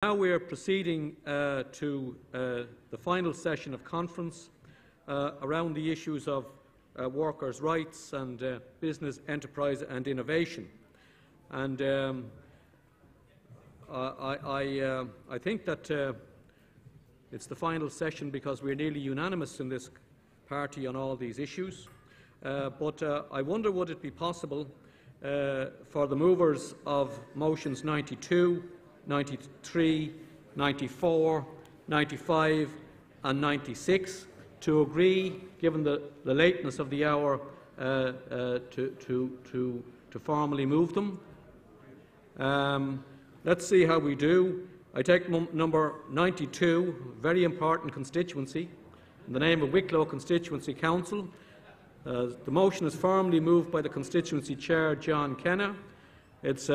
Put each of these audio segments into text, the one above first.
Now we are proceeding to the final session of conference around the issues of workers' rights and business, enterprise and innovation. And I think that it's the final session because we're nearly unanimous in this party on all these issues. But I wonder, would it be possible for the movers of motions 92, 93, 94, 95 and 96 to agree, given the lateness of the hour, to formally move them. Let's see how we do. I take number 92, very important constituency, in the name of Wicklow Constituency Council. The motion is firmly moved by the constituency chair, John Kenna. It's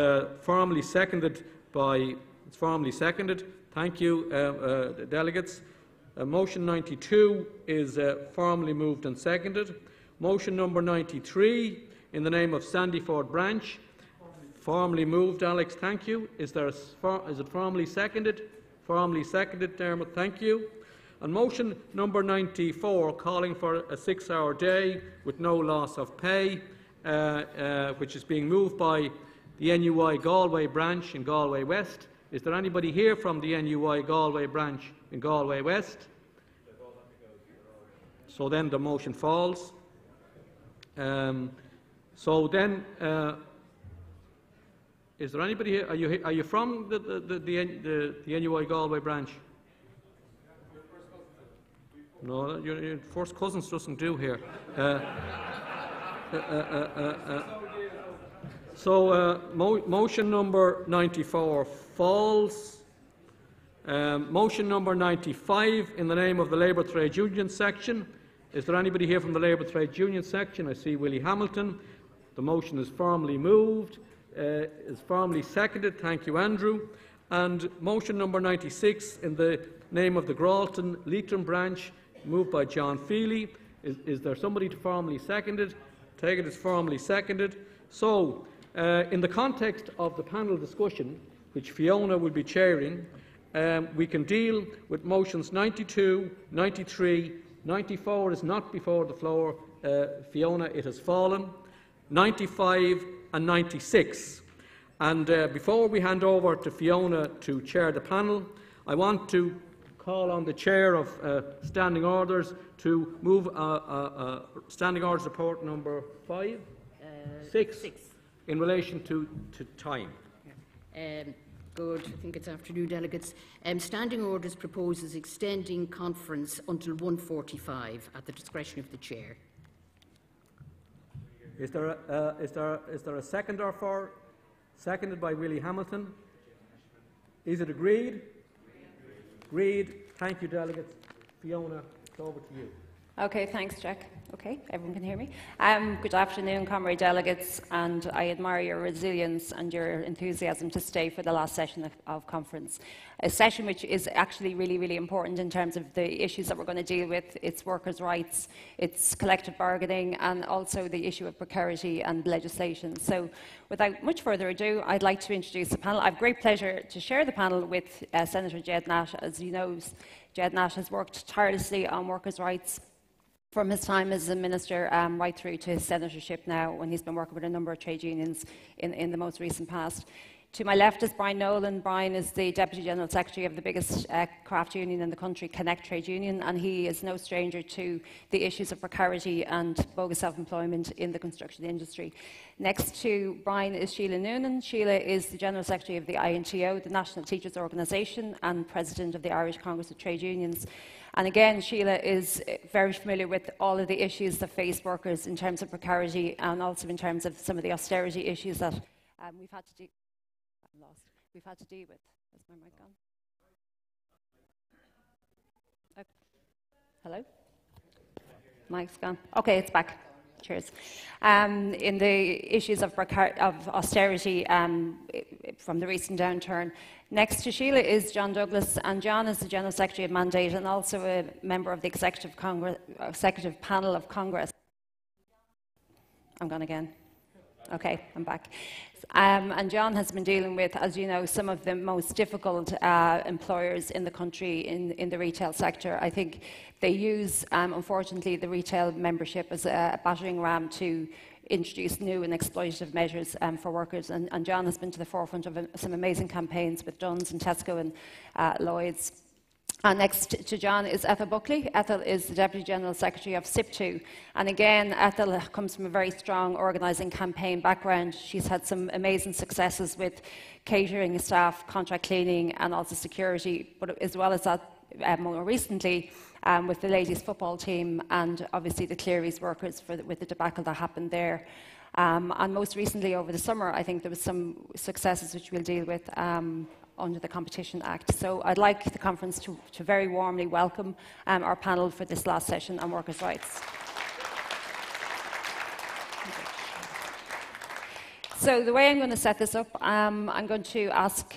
firmly seconded. Thank you, delegates. Motion 92 is firmly moved and seconded. Motion number 93, in the name of Sandyford Branch, firmly moved. Alex, thank you. Is it firmly seconded? Firmly seconded, Dermot. Thank you. And motion number 94, calling for a 6-hour day with no loss of pay, which is being moved by the NUI Galway branch in Galway West. Is there anybody here from the NUI Galway branch in Galway West? So then the motion falls. So then, is there anybody here? Are you from the NUI Galway branch? No, your first cousins doesn't do here. So motion number 94 falls. Motion number 95, in the name of the Labour Trade Union section. Is there anybody here from the Labour Trade Union section? I see Willie Hamilton. The motion is firmly moved, is firmly seconded. Thank you, Andrew. And motion number 96, in the name of the Gralton Leitrim branch, moved by John Feely. Is there somebody to formally second it? Take it as firmly seconded. So, in the context of the panel discussion, which Fiona will be chairing, we can deal with motions 92, 93, 94 is not before the floor. Fiona, it has fallen. 95 and 96. And before we hand over to Fiona to chair the panel, I want to call on the chair of standing orders to move standing orders report number 6 in relation to time. Yeah. Good. I think it's afternoon, delegates. Standing orders proposes extending conference until 1:45 at the discretion of the chair. Is there a seconder for? Seconded by Willie Hamilton. Is it agreed? Agreed. Thank you, delegates. Fiona, it's over to you. Okay, thanks, Jack. Okay, everyone can hear me. Good afternoon, comrade delegates, and I admire your resilience and your enthusiasm to stay for the last session of conference. A session which is actually really, really important in terms of the issues that we're going to deal with. It's workers' rights, it's collective bargaining, and also the issue of precarity and legislation. So, without much further ado, I'd like to introduce the panel. I have great pleasure to share the panel with Senator Jed Nash. As you know, Jed Nash has worked tirelessly on workers' rights from his time as a minister right through to his senatorship now, when he's been working with a number of trade unions in the most recent past. To my left is Brian Nolan. Brian is the Deputy General Secretary of the biggest craft union in the country, Connect Trade Union, and he is no stranger to the issues of precarity and bogus self-employment in the construction industry. Next to Brian is Sheila Noonan. Sheila is the General Secretary of the INTO, the National Teachers' Organisation, and President of the Irish Congress of Trade Unions. And again, Sheila is very familiar with all of the issues that face workers in terms of precarity and also in terms of some of the austerity issues that we've had to deal with. Is my mic on? Oh. Hello? Mic's gone. Okay, it's back. Cheers. In the issues of austerity from the recent downturn. Next to Sheila is John Douglas, and John is the General Secretary of Mandate and also a member of the Executive Panel of Congress. I'm gone again. Okay, I'm back. And John has been dealing with, as you know, some of the most difficult employers in the country in the retail sector. I think they use, unfortunately, the retail membership as a battering ram to introduce new and exploitative measures for workers. And John has been to the forefront of some amazing campaigns with Dunn's and Tesco and Lloyd's. And next to John is Ethel Buckley. Ethel is the Deputy General Secretary of SIP2. And again, Ethel comes from a very strong organising campaign background. She's had some amazing successes with catering staff, contract cleaning and also security, but as well as that, more recently, with the ladies football team and obviously the Cleary's workers with the debacle that happened there. And most recently over the summer, I think there was some successes which we'll deal with under the Competition Act. So I'd like the conference to very warmly welcome our panel for this last session on workers' rights. So the way I'm going to set this up, I'm going to ask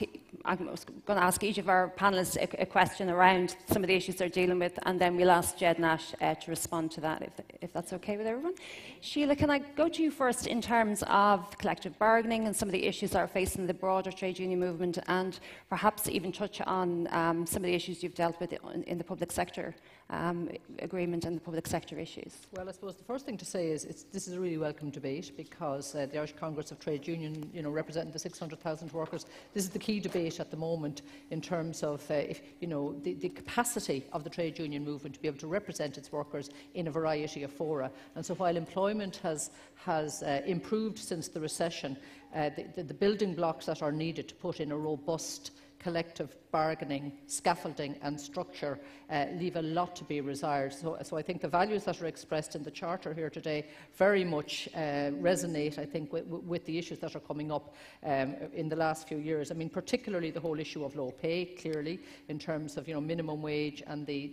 each of our panellists a question around some of the issues they're dealing with, and then we'll ask Jed Nash to respond to that, if that's okay with everyone. Sheila, can I go to you first in terms of collective bargaining and some of the issues that are facing the broader trade union movement, and perhaps even touch on some of the issues you've dealt with in the public sector agreement and the public sector issues? Well, I suppose the first thing to say is this is a really welcome debate, because the Irish Congress of Trade Union, representing the 600,000 workers, this is the key debate at the moment in terms of the capacity of the trade union movement to be able to represent its workers in a variety of fora. And so while employment has improved since the recession, the building blocks that are needed to put in a robust collective bargaining, scaffolding and structure leave a lot to be desired. So I think the values that are expressed in the Charter here today very much resonate, I think, with the issues that are coming up in the last few years. I mean, particularly the whole issue of low pay, clearly, in terms of minimum wage and the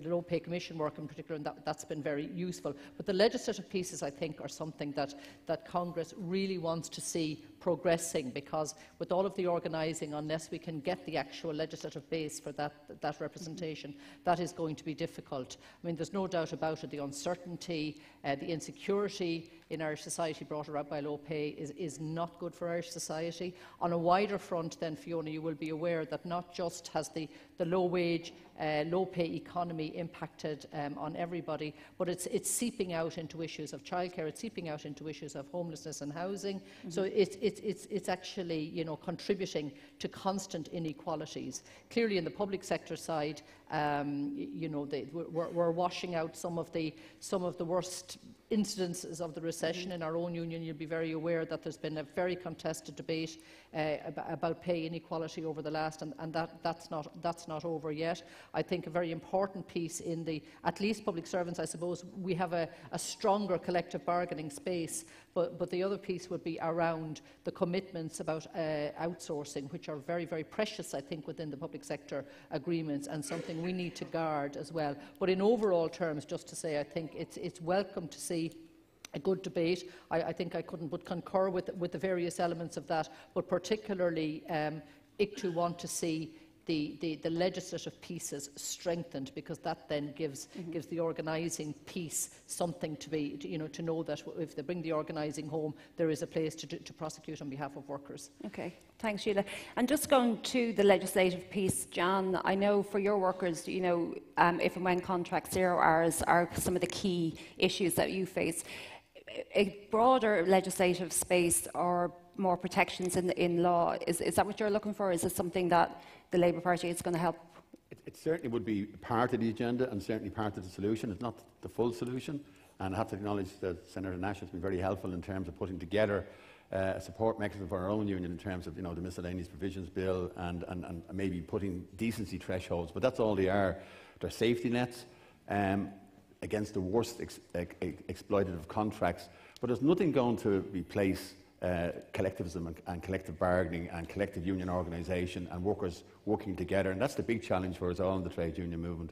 low pay commission work in particular, and that's been very useful. But the legislative pieces, I think, are something that Congress really wants to see progressing, because with all of the organising, unless we can get the actual legislative base for that representation, that is going to be difficult. I mean, there's no doubt about it, the uncertainty, the insecurity in Irish society brought about by low pay is not good for Irish society. On a wider front then, Fiona, you will be aware that not just has the low wage, low pay economy impacted on everybody, but it's seeping out into issues of childcare, it's seeping out into issues of homelessness and housing. Mm-hmm. So it's actually contributing to constant inequalities. Clearly in the public sector side, we're washing out some of the worst incidences of the recession. In our own union, you'll be very aware that there's been a very contested debate about pay inequality over the last, and that's not over yet. I think a very important piece in the, at least public servants, I suppose, we have a stronger collective bargaining space, but the other piece would be around the commitments about outsourcing, which are very, very precious, I think, within the public sector agreements, and something we need to guard as well. But in overall terms, just to say, I think it's welcome to see a good debate. I think I couldn't but concur with the various elements of that, but particularly ICTU want to see the legislative pieces strengthened, because that then gives the organising piece something to know that if they bring the organising home, there is a place to prosecute on behalf of workers. Okay, thanks, Sheila. And just going to the legislative piece, John, I know for your workers, if and when contract 0 hours are some of the key issues that you face. A broader legislative space or more protections in law, is that what you're looking for? Is this something that the Labour Party is going to help? It certainly would be part of the agenda and certainly part of the solution. It's not the full solution, and I have to acknowledge that Senator Nash has been very helpful in terms of putting together a support mechanism for our own union in terms of the miscellaneous provisions bill and maybe putting decency thresholds, but that's all they are. They're safety nets against the worst exploitative contracts, but there's nothing going to replace collectivism and collective bargaining and collective union organisation and workers working together, and that's the big challenge for us all in the trade union movement.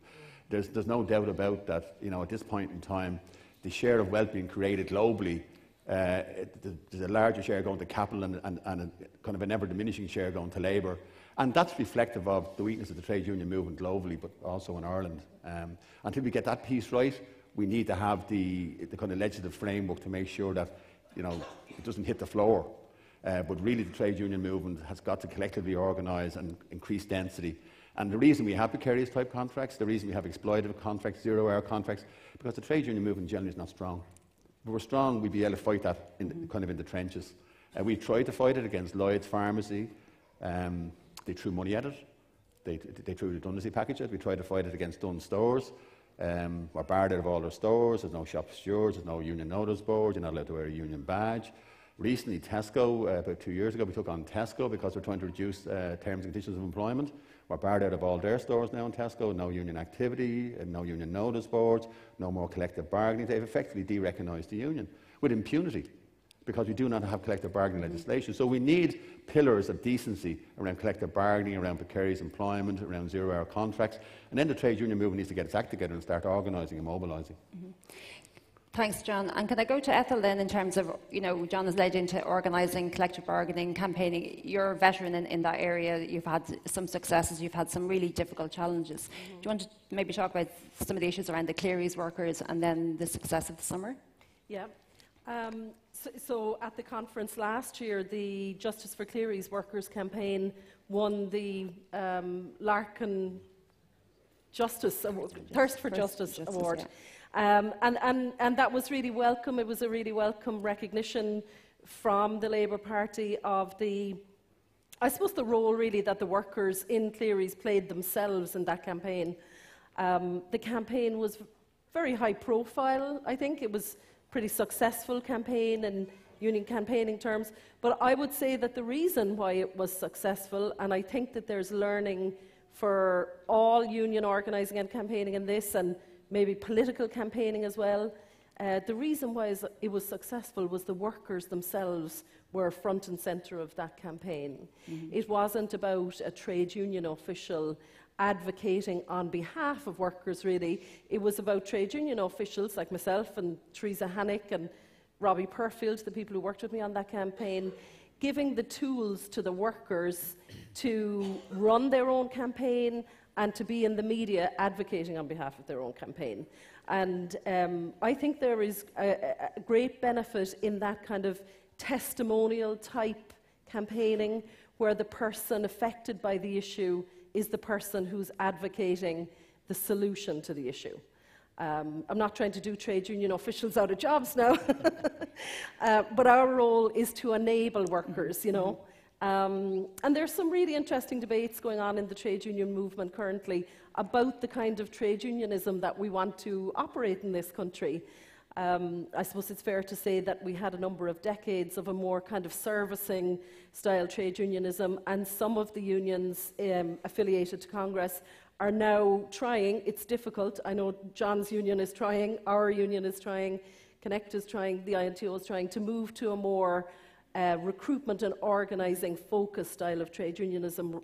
There's no doubt about that. At this point in time, the share of wealth being created globally, there's a larger share going to capital and a kind of an ever-diminishing share going to labour, and that's reflective of the weakness of the trade union movement globally, but also in Ireland. Until we get that piece right, we need to have the kind of legislative framework to make sure that, you know, it doesn't hit the floor. But really the trade union movement has got to collectively organise and increase density. And the reason we have precarious type contracts, the reason we have exploitative contracts, zero-hour contracts, because the trade union movement generally is not strong. If we were strong, we'd be able to fight that kind of in the trenches. We tried to fight it against Lloyd's Pharmacy. They threw money at it. They threw a redundancy package at it. We tried to fight it against Dunn Stores. We're barred out of all their stores. There's no shop stewards. There's no union notice board. You're not allowed to wear a union badge. Recently, Tesco, about 2 years ago, we took on Tesco because we're trying to reduce terms and conditions of employment. We're barred out of all their stores now in Tesco. No union activity, no union notice boards, no more collective bargaining. They've effectively de-recognised the union with impunity, because we do not have collective bargaining legislation. So we need pillars of decency around collective bargaining, around precarious employment, around zero-hour contracts. And then the trade union movement needs to get its act together and start organising and mobilising. Thanks, John. And can I go to Ethel then in terms of, you know, John has led into organising collective bargaining, campaigning. You're a veteran in that area. You've had some successes. You've had some really difficult challenges. Do you want to maybe talk about some of the issues around the Cleary's workers and then the success of the summer? Yeah. So at the conference last year, the Justice for Cleary's Workers campaign won the Larkin Justice Award, Thirst for Justice Award. Yeah. And that was really welcome. It was a really welcome recognition from the Labour Party of the, I suppose, the role really that the workers in Cleary's played themselves in that campaign. The campaign was very high profile, I think. It was a pretty successful campaign in union campaigning terms. But I would say that the reason why it was successful, and I think that there's learning for all union organising and campaigning in this, and maybe political campaigning as well. The reason why it was successful was the workers themselves were front and centre of that campaign. It wasn't about a trade union official advocating on behalf of workers, really. It was about trade union officials like myself and Theresa Hannick and Robbie Purfield, the people who worked with me on that campaign, giving the tools to the workers to run their own campaign and to be in the media advocating on behalf of their own campaign. And I think there is a great benefit in that kind of testimonial type campaigning, where the person affected by the issue is the person who's advocating the solution to the issue. I'm not trying to do trade union officials out of jobs now, but our role is to enable workers, you know. And there's some really interesting debates going on in the trade union movement currently about the kind of trade unionism that we want to operate in this country. I suppose it's fair to say that we had a number of decades of a more kind of servicing style trade unionism, and some of the unions affiliated to Congress are now trying. It's difficult. I know John's union is trying, our union is trying, Connect is trying, the INTO is trying to move to a more recruitment and organising focused style of trade unionism.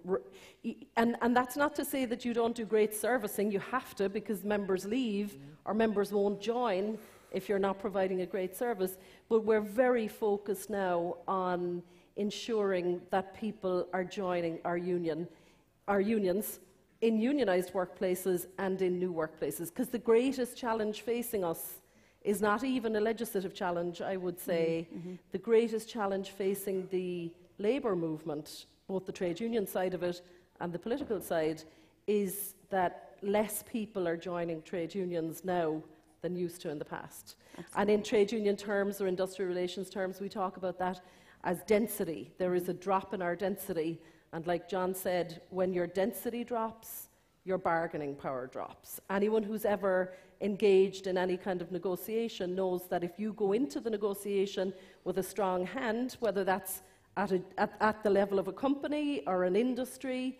And that's not to say that you don't do great servicing. You have to, because members leave or members won't join if you're not providing a great service. But we're very focused now on ensuring that people are joining our unions in unionised workplaces and in new workplaces. Because the greatest challenge facing us is not even a legislative challenge, I would say. The greatest challenge facing the labour movement, both the trade union side of it and the political side, is that less people are joining trade unions now than used to in the past. Absolutely. And in trade union terms or industrial relations terms, we talk about that as density. There is a drop in our density, and like John said, when your density drops, your bargaining power drops. Anyone who's ever engaged in any kind of negotiation knows that if you go into the negotiation with a strong hand, whether that's at the level of a company or an industry,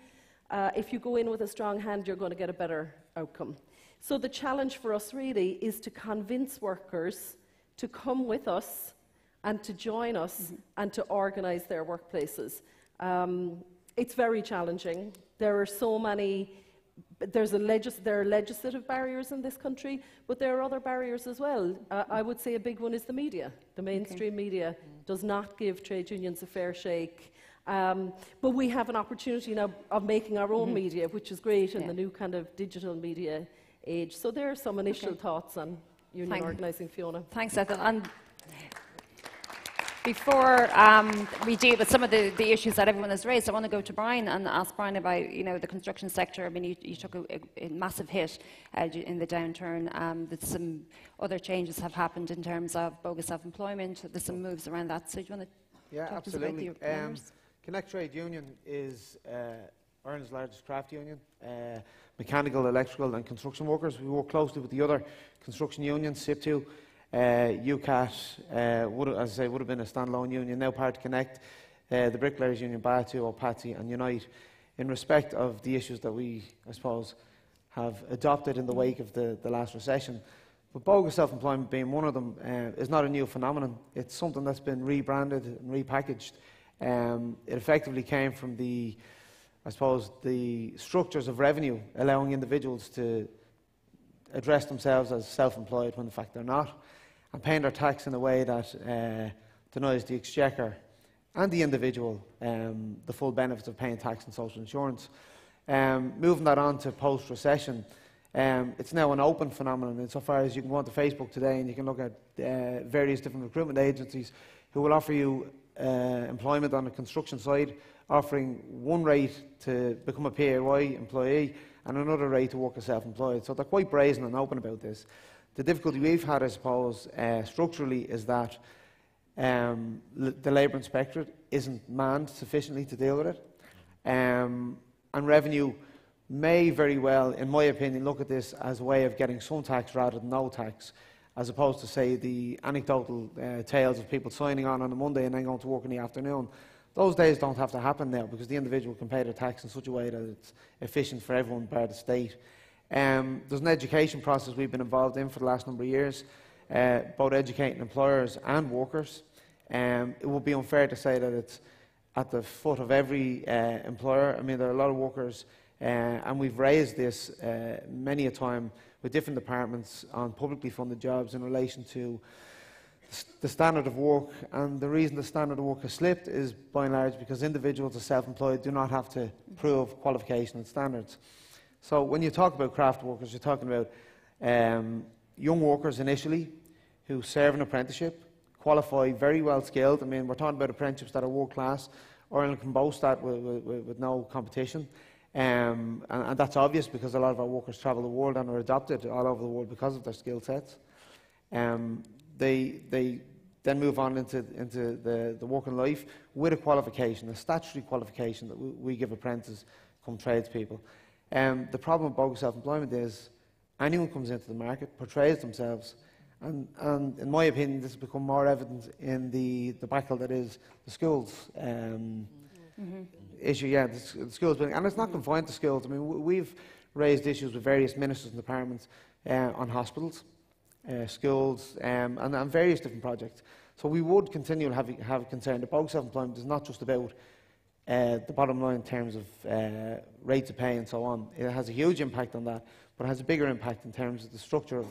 if you go in with a strong hand, you're going to get a better outcome. So the challenge for us really is to convince workers to come with us and to join us and to organise their workplaces. It's very challenging. There are so many. There are legislative barriers in this country, but there are other barriers as well. I would say a big one is the media. The mainstream media does not give trade unions a fair shake. But we have an opportunity now of making our own media, which is great in the new kind of digital media age. So there are some initial thoughts on union organising, Fiona. Thanks, Ethel. And before we deal with some of the issues that everyone has raised, I want to go to Brian and ask Brian about the construction sector. I mean, you took a massive hit in the downturn. That some other changes have happened in terms of bogus self-employment. There's some moves around that. So do you want to talk absolutely. to us about the members? Connect Trade Union is Ireland's largest craft union. Mechanical, electrical and construction workers. We work closely with the other construction unions, SIPTU, UCAT, as I say, would have been a standalone union, now part of Connect, the Bricklayers Union, BATU, OPATSI and Unite, in respect of the issues that we, I suppose, have adopted in the wake of the last recession. But bogus self-employment being one of them is not a new phenomenon. It's something that's been rebranded and repackaged. It effectively came from the structures of revenue allowing individuals to address themselves as self-employed when in fact they're not, and paying their tax in a way that denies the exchequer and the individual the full benefits of paying tax and social insurance. Moving that on to post-recession, it's now an open phenomenon insofar as you can go onto Facebook today and you can look at various different recruitment agencies who will offer you employment on the construction side, offering one rate to become a PAY employee and another rate to work as self-employed. So they're quite brazen and open about this. The difficulty we've had, I suppose, structurally is that the Labour Inspectorate isn't manned sufficiently to deal with it. And Revenue may very well, in my opinion, look at this as a way of getting some tax rather than no tax, as opposed to, say, the anecdotal tales of people signing on a Monday and then going to work in the afternoon. Those days don't have to happen now because the individual can pay their tax in such a way that it's efficient for everyone bar the state. There's an education process we've been involved in for the last number of years, both educating employers and workers. It would be unfair to say that it's at the foot of every employer. I mean, there are a lot of workers, and we've raised this many a time with different departments on publicly funded jobs in relation to the standard of work. And the reason the standard of work has slipped is, by and large, because individuals as self-employed do not have to prove qualification and standards. So when you talk about craft workers, you're talking about young workers initially who serve an apprenticeship, qualify very well skilled. I mean, we're talking about apprenticeships that are world class. Ireland can boast that with no competition. And that's obvious because a lot of our workers travel the world and are adopted all over the world because of their skill sets. They then move on into the working life with a qualification, a statutory qualification that we give apprentices come tradespeople. The problem with bogus self-employment is anyone comes into the market, portrays themselves, and in my opinion this has become more evident in the debacle that is the schools issue. Yeah, the schools building, and it's not confined to schools. I mean, we've raised issues with various ministers and departments on hospitals, schools, and various different projects. So we would continue to have concern. The bogus self-employment is not just about the bottom line in terms of rates of pay and so on. It has a huge impact on that, but it has a bigger impact in terms of the structure of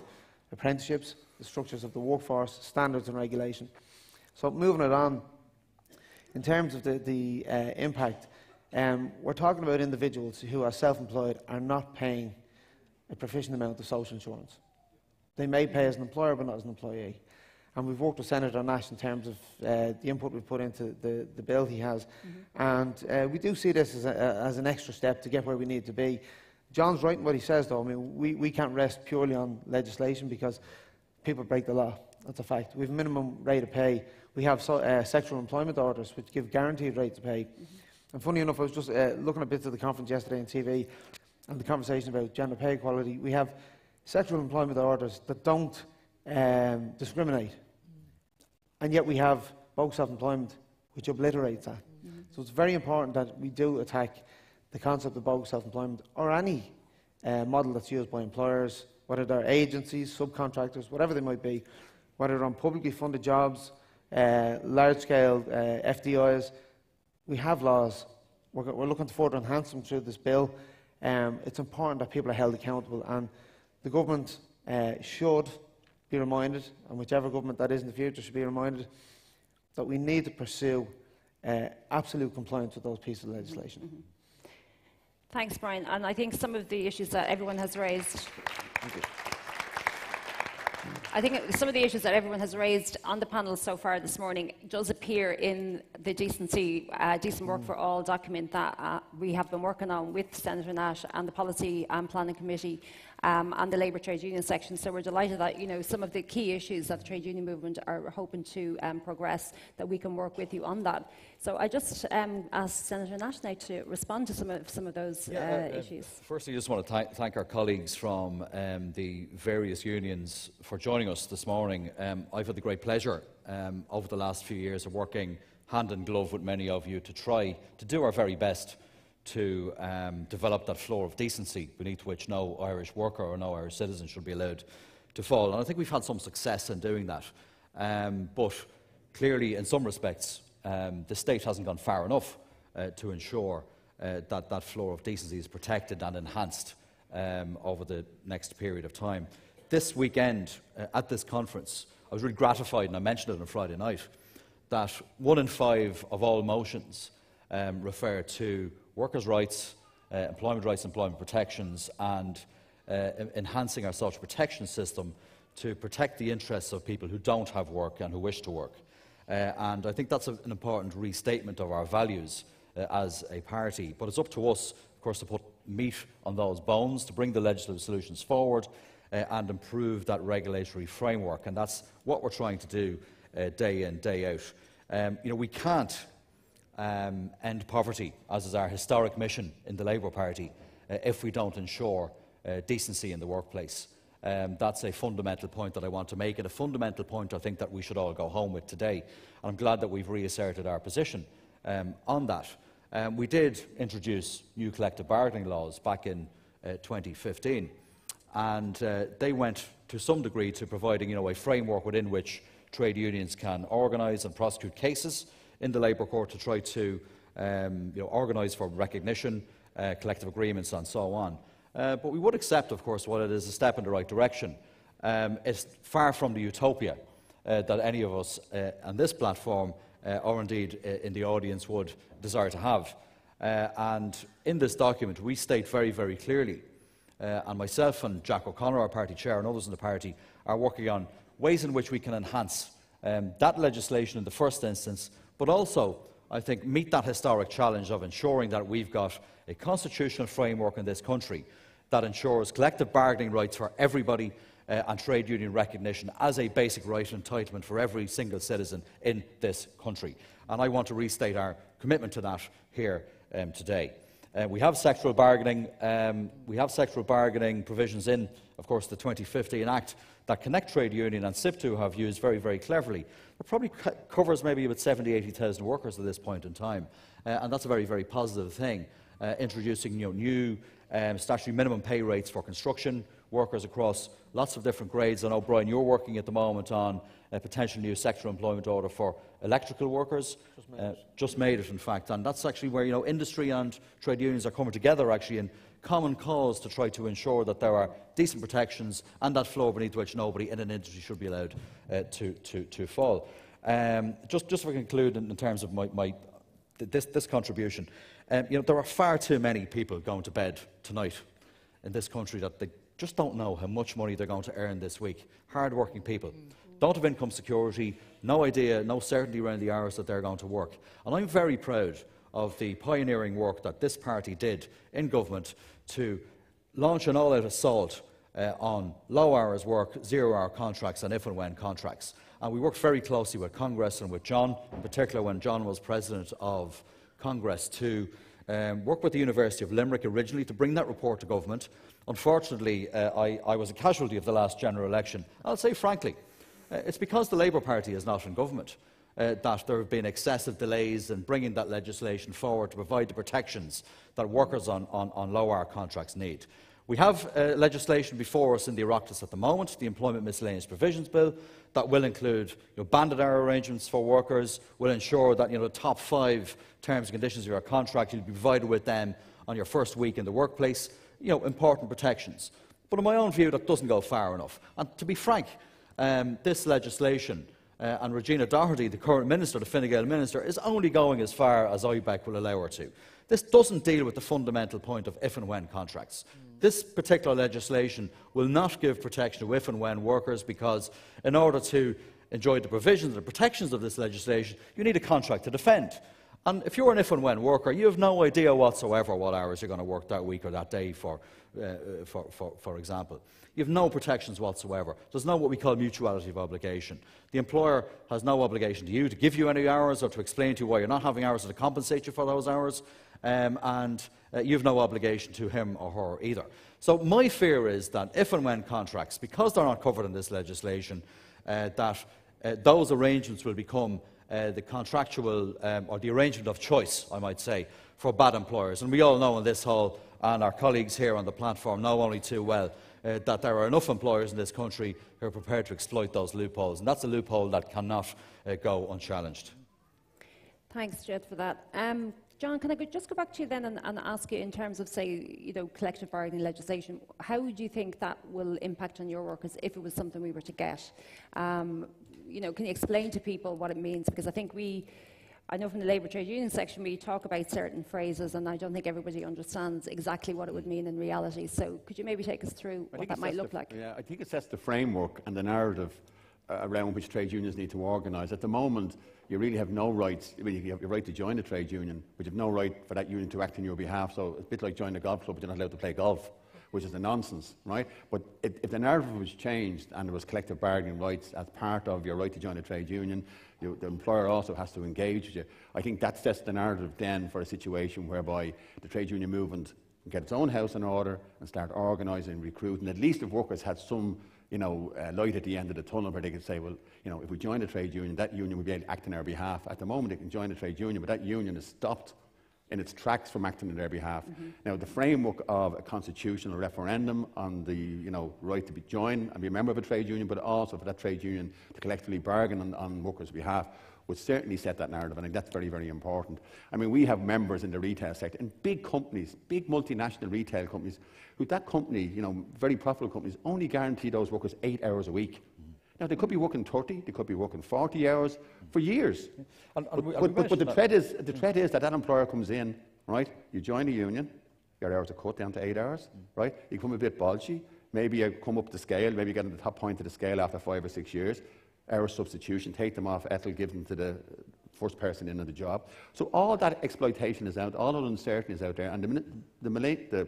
apprenticeships, the structures of the workforce, standards and regulation. So moving it on, in terms of the impact, we're talking about individuals who are self-employed are not paying a proficient amount of social insurance. They may pay as an employer but not as an employee. And we've worked with Senator Nash in terms of the input we've put into the bill he has. And we do see this as an extra step to get where we need to be. John's right in what he says, though. I mean, we can't rest purely on legislation because people break the law. That's a fact. We have a minimum rate of pay. We have sexual employment orders which give guaranteed rates of pay. And funny enough, I was just looking at bits of the conference yesterday on TV and the conversation about gender pay equality. We have sexual employment orders that don't discriminate. And yet we have bogus self-employment which obliterates that. So it's very important that we do attack the concept of bogus self-employment or any model that's used by employers, whether they're agencies, subcontractors, whatever they might be, whether they're on publicly funded jobs, large-scale FDIs. We have laws. We're looking to further enhance them through this bill. It's important that people are held accountable, and the government should be reminded, and whichever government that is in the future should be reminded, that we need to pursue absolute compliance with those pieces of legislation. Thanks, Brian. And I think some of the issues that everyone has raised, I think some of the issues that everyone has raised on the panel so far this morning does appear in the Decent Work for All document that we have been working on with Senator Nash and the Policy and Planning Committee and the Labour Trade Union section. So we're delighted that some of the key issues that the trade union movement are hoping to progress, that we can work with you on that. So I just ask Senator Nash now to respond to some of those issues. Firstly, I just want to thank our colleagues from the various unions for joining us this morning. I've had the great pleasure over the last few years of working hand in glove with many of you to try to do our very best to develop that floor of decency beneath which no Irish worker or no Irish citizen should be allowed to fall. And I think we've had some success in doing that. But clearly, in some respects, the state hasn't gone far enough to ensure that that floor of decency is protected and enhanced over the next period of time. This weekend, at this conference, I was really gratified, and I mentioned it on Friday night, that 1 in 5 of all motions refer to workers' rights, employment protections, and enhancing our social protection system to protect the interests of people who don't have work and who wish to work. And I think that's an important restatement of our values as a party. But it's up to us, of course, to put meat on those bones, to bring the legislative solutions forward and improve that regulatory framework. And that's what we're trying to do day in, day out. We can't end poverty, as is our historic mission in the Labour Party, if we don't ensure decency in the workplace. That's a fundamental point that I want to make, and a fundamental point I think that we should all go home with today. And I'm glad that we've reasserted our position on that. We did introduce new collective bargaining laws back in 2015, and they went to some degree to providing a framework within which trade unions can organise and prosecute cases in the Labour Court to try to organise for recognition, collective agreements and so on. But we would accept, of course, while it is a step in the right direction, it's far from the utopia that any of us on this platform or indeed in the audience would desire to have. And in this document we state very, very clearly, and myself and Jack O'Connor, our party chair, and others in the party are working on ways in which we can enhance that legislation in the first instance, but also, I think, meet that historic challenge of ensuring that we've got a constitutional framework in this country that ensures collective bargaining rights for everybody and trade union recognition as a basic right and entitlement for every single citizen in this country. And I want to restate our commitment to that here today. We have sectoral bargaining provisions in, of course, the 2015 Act that Connect Trade Union and SIPTU have used very, very cleverly. It probably covers maybe about 70,000–80,000 workers at this point in time, and that's a very, very positive thing. Introducing new statutory minimum pay rates for construction workers across lots of different grades. I know, Brian, you're working at the moment on a potential new sectoral employment order for electrical workers. Just made it, in fact, and that's actually where industry and trade unions are coming together actually in common cause to try to ensure that there are decent protections and that floor beneath which nobody in an industry should be allowed to fall. Just to conclude in terms of this contribution, there are far too many people going to bed tonight in this country that they just don't know how much money they're going to earn this week. Hard-working people. Don't have income security, no idea, no certainty around the hours that they're going to work. And I'm very proud of the pioneering work that this party did in government to launch an all-out assault on low hours work, 0-hour contracts and if and when contracts. And we worked very closely with Congress and with John, in particular when John was President of Congress, to work with the University of Limerick originally to bring that report to government. Unfortunately, I was a casualty of the last general election. I'll say frankly, it's because the Labour Party is not in government that there have been excessive delays in bringing that legislation forward to provide the protections that workers on low-hour contracts need. We have legislation before us in the Oireachtas at the moment, the Employment Miscellaneous Provisions Bill, that will include banded hour arrangements for workers, will ensure that the top 5 terms and conditions of your contract, you'll be provided with them on your first week in the workplace, important protections. But in my own view, that doesn't go far enough. And to be frank, this legislation, and Regina Doherty, the current Minister, the Fine Gael Minister, is only going as far as IBEC will allow her to. This doesn't deal with the fundamental point of if and when contracts. this particular legislation will not give protection to if and when workers, because in order to enjoy the provisions and the protections of this legislation, you need a contract to defend. And if you're an if and when worker, you have no idea whatsoever what hours you're going to work that week or that day, for example. You have no protections whatsoever. There's no what we call mutuality of obligation. The employer has no obligation to you to give you any hours or to explain to you why you're not having hours or to compensate you for those hours, and you have no obligation to him or her either. So my fear is that if and when contracts, because they're not covered in this legislation, that those arrangements will become the contractual or the arrangement of choice, I might say, for bad employers. And we all know in this hall, and our colleagues here on the platform know only too well, that there are enough employers in this country who are prepared to exploit those loopholes, and that's a loophole that cannot go unchallenged. Thanks, Jed, for that. John, can I just go back to you then and ask you, in terms of, say, collective bargaining legislation, how do you think that will impact on your workers if it was something we were to get? Can you explain to people what it means? Because I know from the Labour Trade Union section we talk about certain phrases, and I don't think everybody understands exactly what it would mean in reality. So could you maybe take us through what that might look like? Yeah, I think it sets the framework and the narrative around which trade unions need to organise. At the moment, you really have no rights. I mean, you have your right to join a trade union, but you have no right for that union to act on your behalf. So it's a bit like joining a golf club, but you're not allowed to play golf, which is a nonsense, right? But if the narrative was changed and there was collective bargaining rights as part of your right to join a trade union, the employer also has to engage with you. I think that sets the narrative then for a situation whereby the trade union movement can get its own house in order and start organising and recruiting. At least if workers had some light at the end of the tunnel where they could say, well, if we join a trade union, that union will be able to act on our behalf. At the moment, they can join a trade union, but that union is stopped in its tracks from acting on their behalf. Now, the framework of a constitutional referendum on the right to join and be a member of a trade union, but also for that trade union to collectively bargain on workers' behalf, would certainly set that narrative, and I think that's very, very important. I mean, we have members in the retail sector, and big companies, big multinational retail companies, who that company, very profitable companies, only guarantee those workers 8 hours a week. Now, they could be working 30, they could be working 40 hours for years. But the threat is that employer comes in, right? You join a union, your hours are cut down to 8 hours, right? You become a bit bulgy, maybe you come up the scale, maybe you get on the top point of the scale after 5 or 6 years. Hour substitution, take them off, Ethel, give them to the first person in on the job. So all that exploitation is out, all that uncertainty is out there, and the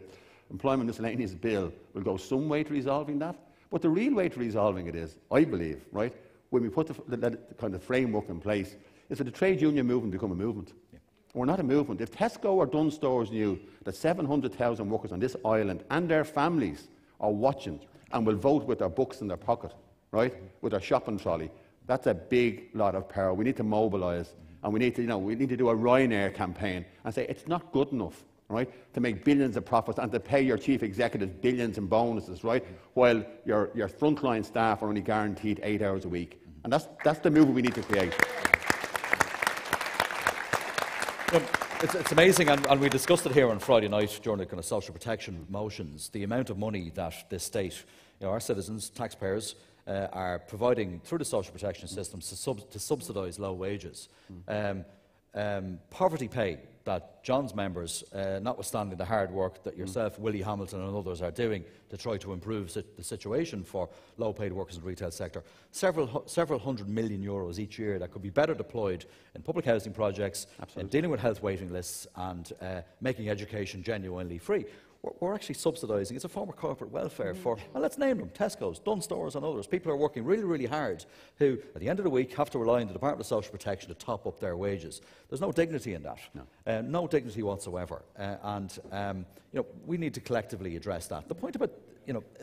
Employment Miscellaneous Bill will go some way to resolving that. But the real way to resolving it is, I believe, right, when we put the kind of framework in place, is for the trade union movement to become a movement. Yeah. We're not a movement. If Tesco or Dunnes Stores knew that 700,000 workers on this island and their families are watching and will vote with their books in their pocket, right, with their shopping trolley, that's a big lot of power. We need to mobilise, and we need to do a Ryanair campaign and say it's not good enough, right, to make billions of profits and to pay your chief executives billions in bonuses, right, while your frontline staff are only guaranteed 8 hours a week. And that's the movement we need to create. It's amazing, and we discussed it here on Friday night during the kind of social protection motions, the amount of money that this state, our citizens, taxpayers, are providing through the social protection systems to subsidise low wages. Poverty pay that John's members, notwithstanding the hard work that yourself, Willie Hamilton and others are doing to try to improve the situation for low-paid workers in the retail sector, several £100 million each year that could be better deployed in public housing projects, in dealing with health waiting lists and making education genuinely free. We're actually subsidising. It's a form of corporate welfare for, and let's name them, Tesco's, Dunnes Stores and others. People are working really, really hard who, at the end of the week, have to rely on the Department of Social Protection to top up their wages. There's no dignity in that. No, no dignity whatsoever. We need to collectively address that. The point about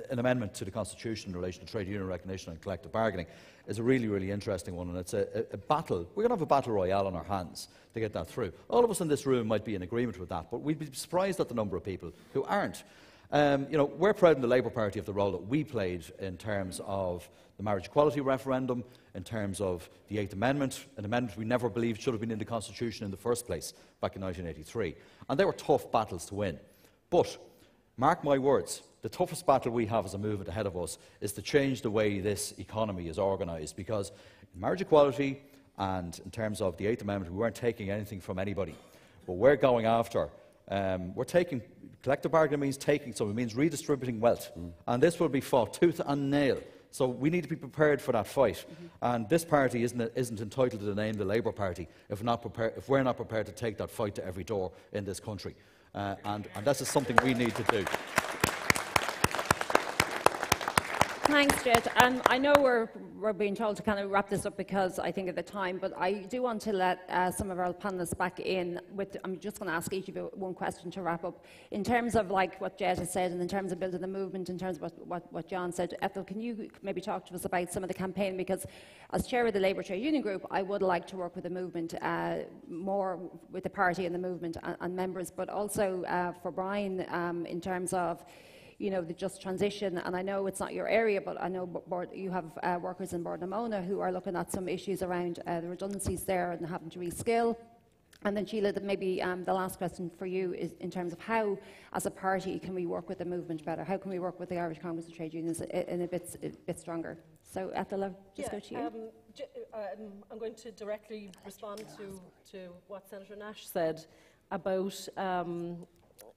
an amendment to the Constitution in relation to trade union recognition and collective bargaining is a really, really interesting one, and it's a battle. We're going to have a battle royale on our hands to get that through. All of us in this room might be in agreement with that, but we'd be surprised at the number of people who aren't. We're proud in the Labour Party of the role that we played in terms of the marriage equality referendum, in terms of the 8th Amendment, an amendment we never believed should have been in the Constitution in the first place back in 1983. And they were tough battles to win. But, mark my words, the toughest battle we have as a movement ahead of us is to change the way this economy is organised, because in marriage equality and in terms of the 8th Amendment, we weren't taking anything from anybody. But we're going after We're taking, collective bargaining means taking some, it means redistributing wealth. And this will be fought tooth and nail. So we need to be prepared for that fight. And this party isn't entitled to the name the Labour Party if we're not prepared to take that fight to every door in this country. And this is something we need to do. Thanks, Jed. I know we're being told to kind of wrap this up because I think of the time, but I do want to let some of our panellists back in with, I'm just going to ask each of you one question to wrap up. In terms of like what Jed has said and in terms of building the movement, in terms of what John said, Ethel, can you maybe talk to us about some of the campaign? Because as chair of the Labour Trade Union Group, I would like to work with the movement, more with the party and the movement and members, but also for Brian in terms of the just transition, and I know it's not your area, but I know you have workers in Bordamona who are looking at some issues around the redundancies there and having to reskill. And then Sheila, maybe the last question for you is in terms of how, as a party, can we work with the movement better? How can we work with the Irish Congress of Trade Unions in a bit stronger? So, Ethel, I'll just go to you. I'm going to directly respond to what Senator Nash said about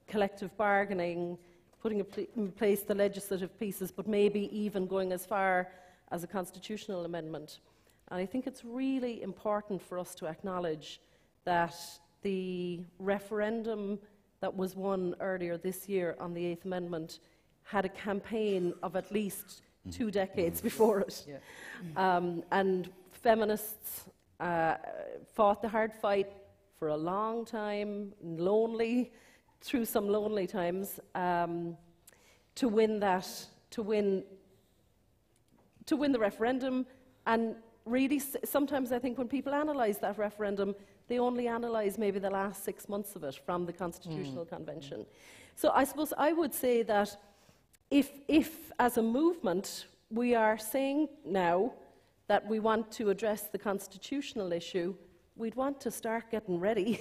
collective bargaining, putting in place the legislative pieces, but maybe even going as far as a constitutional amendment. And I think it's really important for us to acknowledge that the referendum that was won earlier this year on the 8th Amendment had a campaign of at least 2 decades before it. And feminists fought the hard fight for a long time, through some lonely times, to win the referendum. And really, sometimes I think when people analyse that referendum, they only analyse maybe the last 6 months of it from the Constitutional Convention. So I suppose I would say that if as a movement we are saying now that we want to address the constitutional issue, we'd want to start getting ready.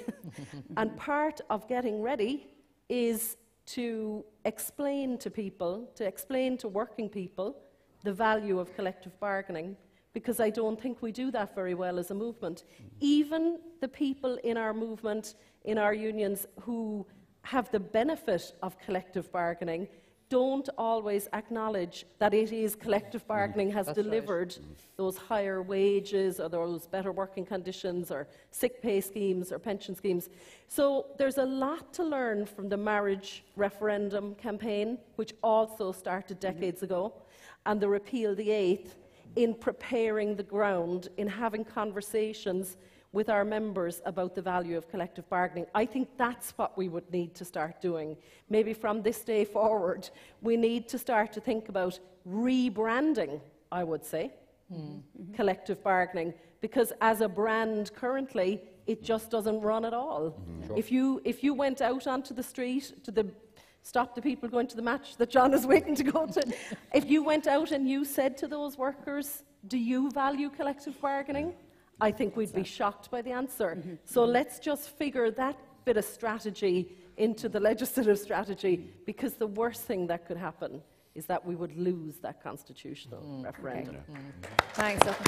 And part of getting ready is to explain to people, to explain to working people, the value of collective bargaining, because I don't think we do that very well as a movement. Even the people in our movement, in our unions, who have the benefit of collective bargaining, don't always acknowledge that it is collective bargaining has delivered those higher wages or those better working conditions or sick pay schemes or pension schemes. So there's a lot to learn from the marriage referendum campaign, which also started decades ago, and the repeal the 8th, in preparing the ground, in having conversations with our members about the value of collective bargaining. I think that's what we would need to start doing. Maybe from this day forward, we need to start to think about rebranding, I would say, collective bargaining, because as a brand currently, it just doesn't run at all. Sure. If you went out onto the street to stop the people going to the match that John is waiting to go to, if you went out and you said to those workers, do you value collective bargaining? I think we'd be shocked by the answer. So let's just figure that bit of strategy into the legislative strategy, because the worst thing that could happen is that we would lose that constitutional referendum. Okay. Thanks. Let's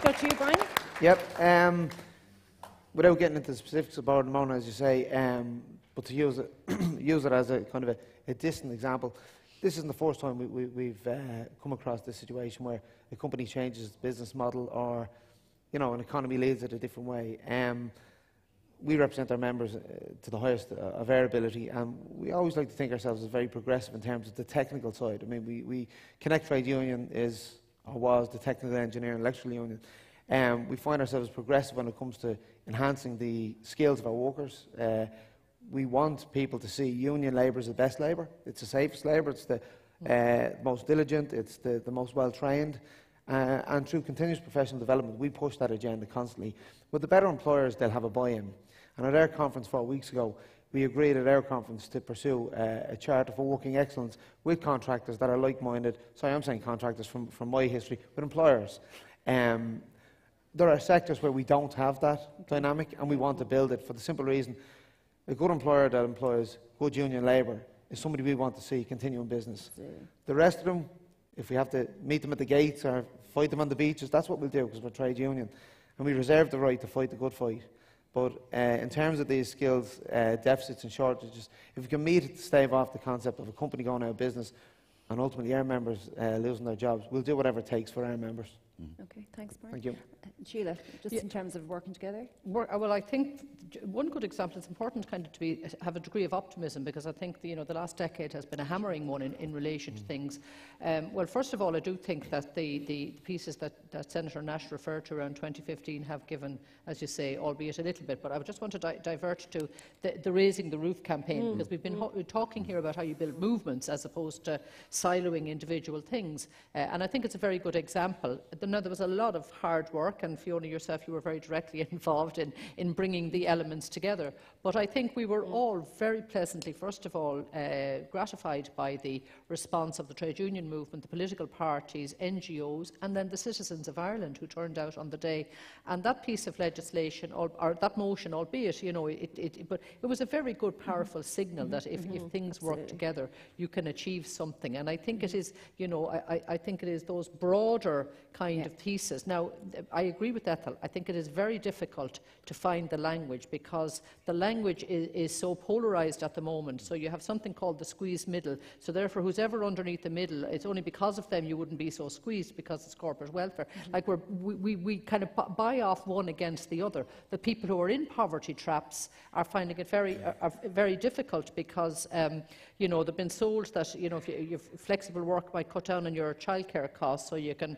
go to you, Brian. Yep. Without getting into the specifics of Bordamona, as you say, but to use it as a kind of a distant example, this isn't the first time we've come across this situation where a company changes its business model, or an economy leads it a different way. We represent our members to the highest of our ability, and we always like to think ourselves as very progressive in terms of the technical side. I mean, we Connect Trade Union is, or was, the technical engineering and electrical union. We find ourselves progressive when it comes to enhancing the skills of our workers. We want people to see union labour as the best labour. It's the safest labour, it's the most diligent, it's the most well-trained. And through continuous professional development, we push that agenda constantly. With the better employers, they'll have a buy-in. And at our conference 4 weeks ago, we agreed at our conference to pursue a charter for working excellence with contractors that are like-minded. Sorry, I'm saying contractors from my history, but employers. There are sectors where we don't have that dynamic, and we want to build it for the simple reason a good employer that employs good union labour is somebody we want to see continue in business. Yeah. The rest of them, if we have to meet them at the gates or fight them on the beaches, that's what we'll do, because we're a trade union. And we reserve the right to fight the good fight. But in terms of these skills deficits and shortages, if we can meet it to stave off the concept of a company going out of business and ultimately our members losing their jobs, we'll do whatever it takes for our members. Okay, thanks, Mark. Thank you. Sheila, just in terms of working together? Well, I think one good example, it's important kind of to have a degree of optimism, because I think the last decade has been a hammering one in relation to things. Well, first of all, I do think that the pieces that Senator Nash referred to around 2015 have given, as you say, albeit a little bit, but I just want to divert to the Raising the Roof campaign, because we've been talking here about how you build movements as opposed to siloing individual things, and I think it's a very good example. Now, there was a lot of hard work, and Fiona, yourself, you were very directly involved in bringing the elements together. But I think we were all very pleasantly, first of all, gratified by the response of the trade union movement, the political parties, NGOs, and then the citizens of Ireland who turned out on the day. And that piece of legislation, or that motion, albeit, but it was a very good, powerful signal that if things work together, you can achieve something. And I think it is, I think it is those broader kind of pieces. Now, I agree with Ethel. I think it is very difficult to find the language, because the language is so polarised at the moment. So you have something called the squeezed middle. So therefore, who's ever underneath the middle, it's only because of them you wouldn't be so squeezed, because it's corporate welfare. Like we kind of buy off one against the other. The people who are in poverty traps are finding it very difficult, because they've been sold that if flexible work might cut down on your childcare costs, so you can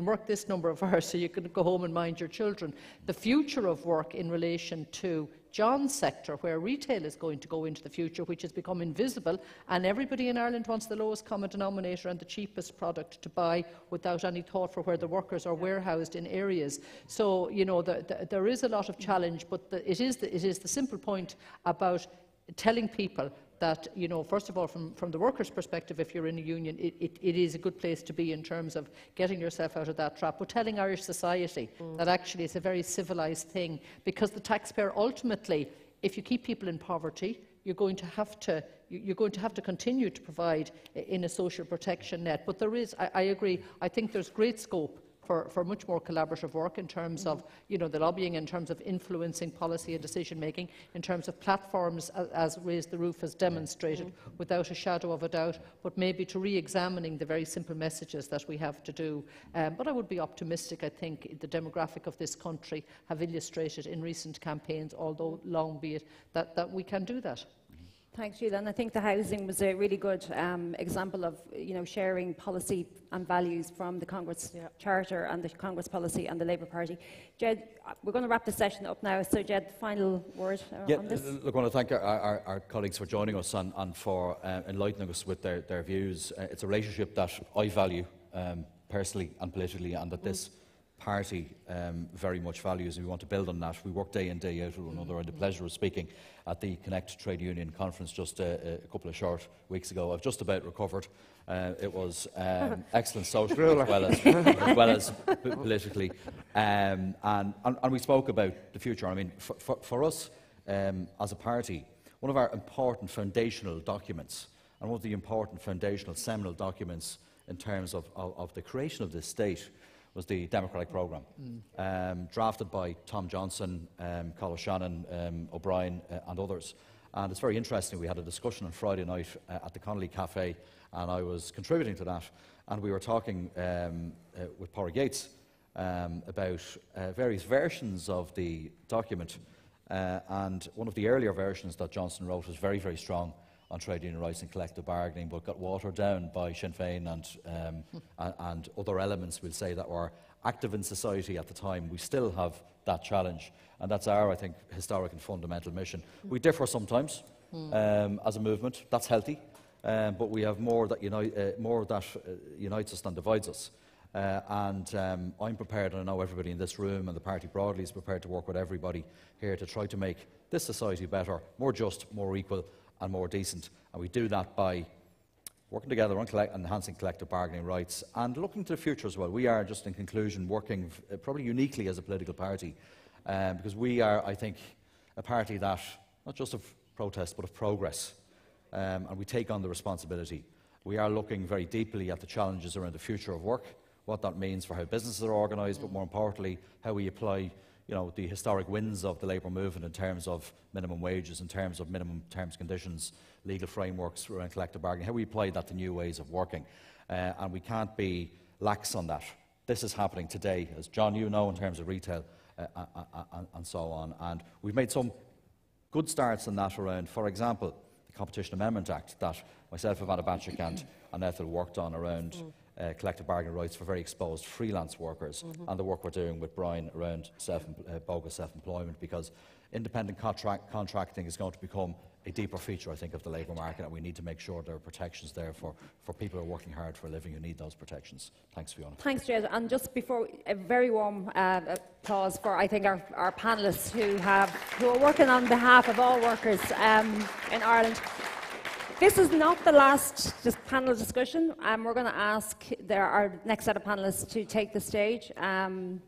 work this number of hours so you can go home and mind your children. The future of work in relation to John's sector, where retail is going to go into the future, which has become invisible, and everybody in Ireland wants the lowest common denominator and the cheapest product to buy without any thought for where the workers are warehoused in areas. So, there is a lot of challenge, but it is the simple point about telling people that, first of all, from the workers' perspective, if you're in a union, it is a good place to be in terms of getting yourself out of that trap. But telling Irish society that actually it's a very civilised thing, because the taxpayer ultimately, if you keep people in poverty, you're going to have to continue to provide in a social protection net. But there is, I agree, I think there's great scope for much more collaborative work in terms of the lobbying, in terms of influencing policy and decision making, in terms of platforms as Raise the Roof has demonstrated without a shadow of a doubt, but maybe to re-examining the very simple messages that we have to do. But I would be optimistic. I think the demographic of this country have illustrated in recent campaigns, although long be it, that we can do that. Thanks, Sheila. And I think the housing was a really good example of sharing policy and values from the Congress Charter and the Congress policy and the Labour Party. Jed, we're going to wrap the session up now. So, Jed, final word on this? Look, I want to thank our colleagues for joining us and for enlightening us with their views. It's a relationship that I value personally and politically, and that this party very much values, and we want to build on that. We work day in, day out with one another. I had the pleasure of speaking at the Connect Trade Union Conference just a couple of short weeks ago. I've just about recovered. It was excellent socially as well as politically. And we spoke about the future. I mean, for us as a party, one of our important foundational documents, and one of the important foundational seminal documents in terms of the creation of this state, was the Democratic Programme, drafted by Tom Johnson, Colin Shannon, O'Brien and others. And it's very interesting. We had a discussion on Friday night at the Connolly Cafe, and I was contributing to that. And we were talking with Paul Gates about various versions of the document. And one of the earlier versions that Johnson wrote was very, very strong on trade union rights and collective bargaining, but got watered down by Sinn Féin and other elements, we'll say, that were active in society at the time. We still have that challenge, and that's our, I think, historic and fundamental mission. We differ sometimes as a movement. That's healthy, but we have more that unites us than divides us. And I'm prepared, and I know everybody in this room and the party broadly is prepared to work with everybody here to try to make this society better, more just, more equal and more decent. And we do that by working together on enhancing collective bargaining rights and looking to the future as well. We are, just in conclusion, working probably uniquely as a political party because we are, I think, a party that, not just of protest, but of progress. And we take on the responsibility. We are looking very deeply at the challenges around the future of work, what that means for how businesses are organised, but more importantly, how we apply the historic wins of the labour movement in terms of minimum wages, in terms of minimum terms and conditions, legal frameworks around collective bargaining, how we apply that to new ways of working. And we can't be lax on that. This is happening today, as John, you know, in terms of retail and so on. And we've made some good starts in that around, for example, the Competition Amendment Act that myself, Ivana Bacik and Ethel worked on around collective bargaining rights for very exposed freelance workers, and the work we're doing with Brian around bogus self-employment, because independent contracting is going to become a deeper feature, I think, of the labour market, and we need to make sure there are protections there for people who are working hard for a living who need those protections. Thanks, Fiona. Thanks, Jed. And just before, a very warm applause for, I think, our panellists who are working on behalf of all workers in Ireland. This is not the last panel discussion. We're going to ask our next set of panellists to take the stage. I'm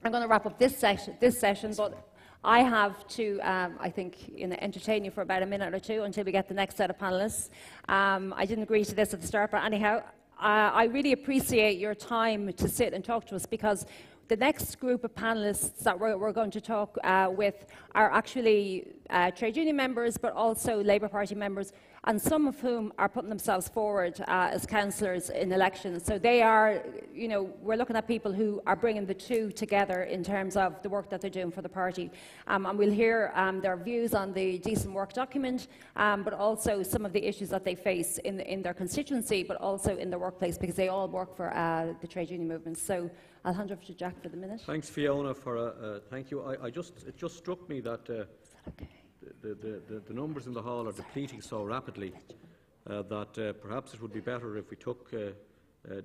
going to wrap up this session, but I have to, I think, entertain you for about a minute or two until we get the next set of panellists. I didn't agree to this at the start, but anyhow, I really appreciate your time to sit and talk to us, because the next group of panellists that we're going to talk with are actually trade union members, but also Labour Party members, and some of whom are putting themselves forward as councillors in elections. So they are, we're looking at people who are bringing the two together in terms of the work that they're doing for the party. And we'll hear their views on the decent work document, but also some of the issues that they face in their constituency, but also in their workplace, because they all work for the trade union movement. So I'll hand over to Jack for the minute. Thanks, Fiona, for thank you. It just struck me that the numbers in the hall are depleting so rapidly that perhaps it would be better if we took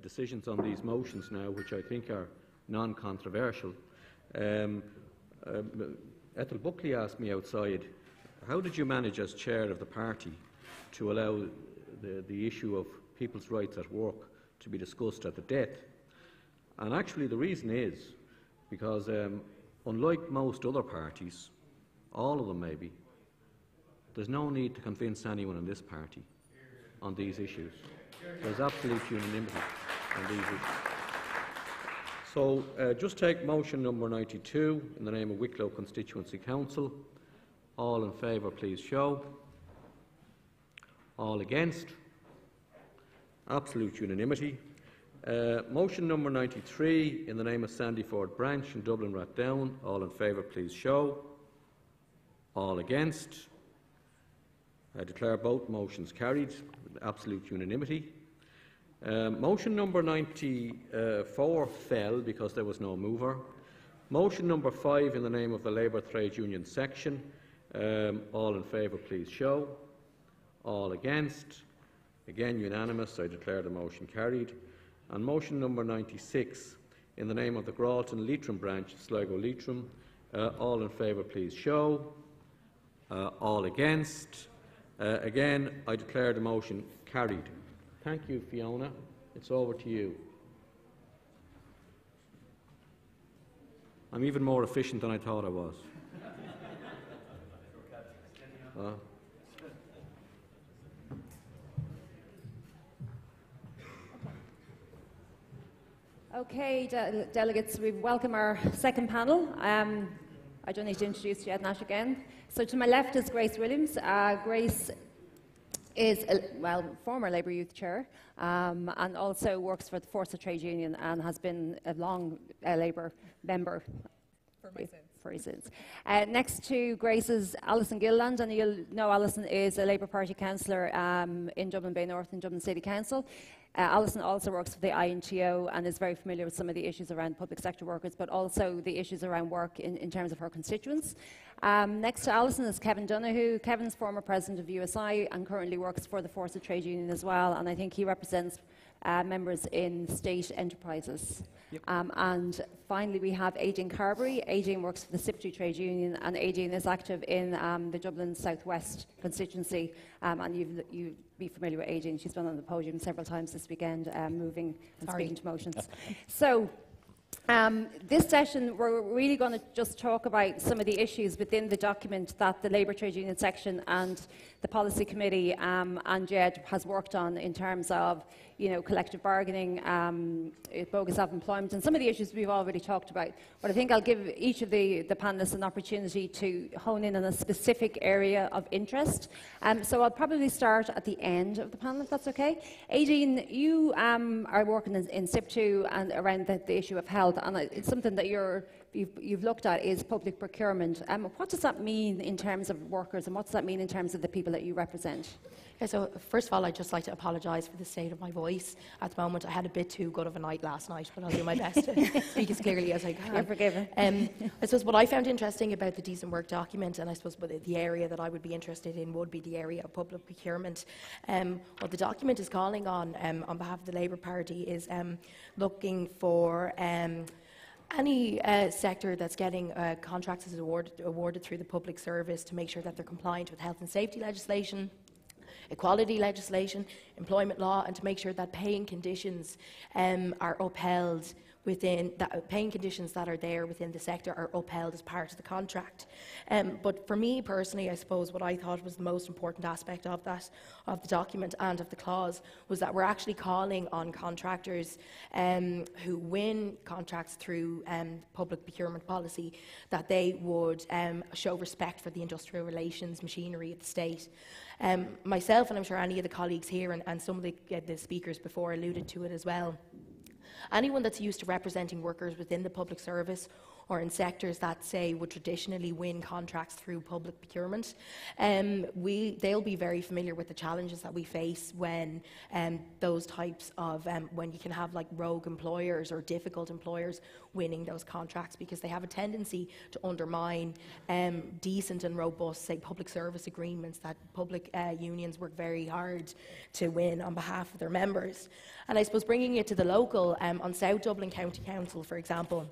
decisions on these motions now, which I think are non-controversial. Ethel Buckley asked me outside, how did you manage as chair of the party to allow the issue of people's rights at work to be discussed at the death? And actually the reason is because unlike most other parties, all of them maybe, there's no need to convince anyone in this party on these issues. There's absolute unanimity on these issues. So just take motion number 92 in the name of Wicklow Constituency Council. All in favour, please show. All against? Absolute unanimity. Motion number 93 in the name of Sandyford Branch and Dublin Rathdown. All in favour, please show. All against? I declare both motions carried with absolute unanimity. Motion number 94 fell because there was no mover. Motion number 5 in the name of the Labour Trade Union section. All in favour, please show. All against? Again unanimous. I declare the motion carried. And motion number 96 in the name of the Gralton Leitrim branch, Sligo Leitrim. All in favour, please show. All against? Again, I declare the motion carried. Thank you, Fiona. It's over to you. I'm even more efficient than I thought I was. Okay, delegates, we welcome our second panel. I don't need to introduce you Nash again. So to my left is Grace Williams. Grace is a former Labour Youth Chair and also works for the Force of Trade Union and has been a long Labour member. For his sins. Next to Grace is Alison Gilland, and you'll know Alison is a Labour Party councillor in Dublin Bay North and Dublin City Council. Alison also works for the INTO and is very familiar with some of the issues around public sector workers, but also the issues around work in terms of her constituents. Next to Alison is Kevin Donoghue. Kevin's former president of USI and currently works for the Force of Trade Union as well, and I think he represents members in state enterprises. Yep. And finally we have Aideen Carberry. Aideen works for the SIPTU Trade Union, and Aideen is active in the Dublin South West constituency, and you'd be familiar with Aideen. She's been on the podium several times this weekend moving and speaking to motions. So this session we're really going to just talk about some of the issues within the document that the Labour Trade Union section and the policy committee and Jed has worked on in terms of, collective bargaining, bogus self-employment, and some of the issues we've already talked about. But I think I'll give each of the panellists an opportunity to hone in on a specific area of interest. So I'll probably start at the end of the panel, if that's okay. Aideen, you are working in SIP2 and around the issue of health, and it's something that you've looked at is public procurement. What does that mean in terms of workers, and what does that mean in terms of the people that you represent? Yeah, so first of all, I'd just like to apologise for the state of my voice at the moment. I had a bit too good of a night last night, but I'll do my best to speak as clearly as I can. You're forgiven. I suppose what I found interesting about the Decent Work document, and I suppose the area that I would be interested in would be the area of public procurement. What the document is calling on behalf of the Labour Party is looking for any sector that's getting contracts as awarded through the public service to make sure that they're compliant with health and safety legislation, equality legislation, employment law, and to make sure that paying conditions are upheld within paying conditions that are there within the sector are upheld as part of the contract. But for me personally, I suppose what I thought was the most important aspect of the document and of the clause was that we're actually calling on contractors who win contracts through public procurement policy, that they would show respect for the industrial relations machinery of the state. Myself, and I'm sure any of the colleagues here and some of the speakers before alluded to it as well, anyone that's used to representing workers within the public service or in sectors that, say, would traditionally win contracts through public procurement, they'll be very familiar with the challenges that we face when those types of, when you can have like rogue employers or difficult employers winning those contracts, because they have a tendency to undermine decent and robust, say, public service agreements that public unions work very hard to win on behalf of their members. And I suppose bringing it to the local, on South Dublin County Council, for example,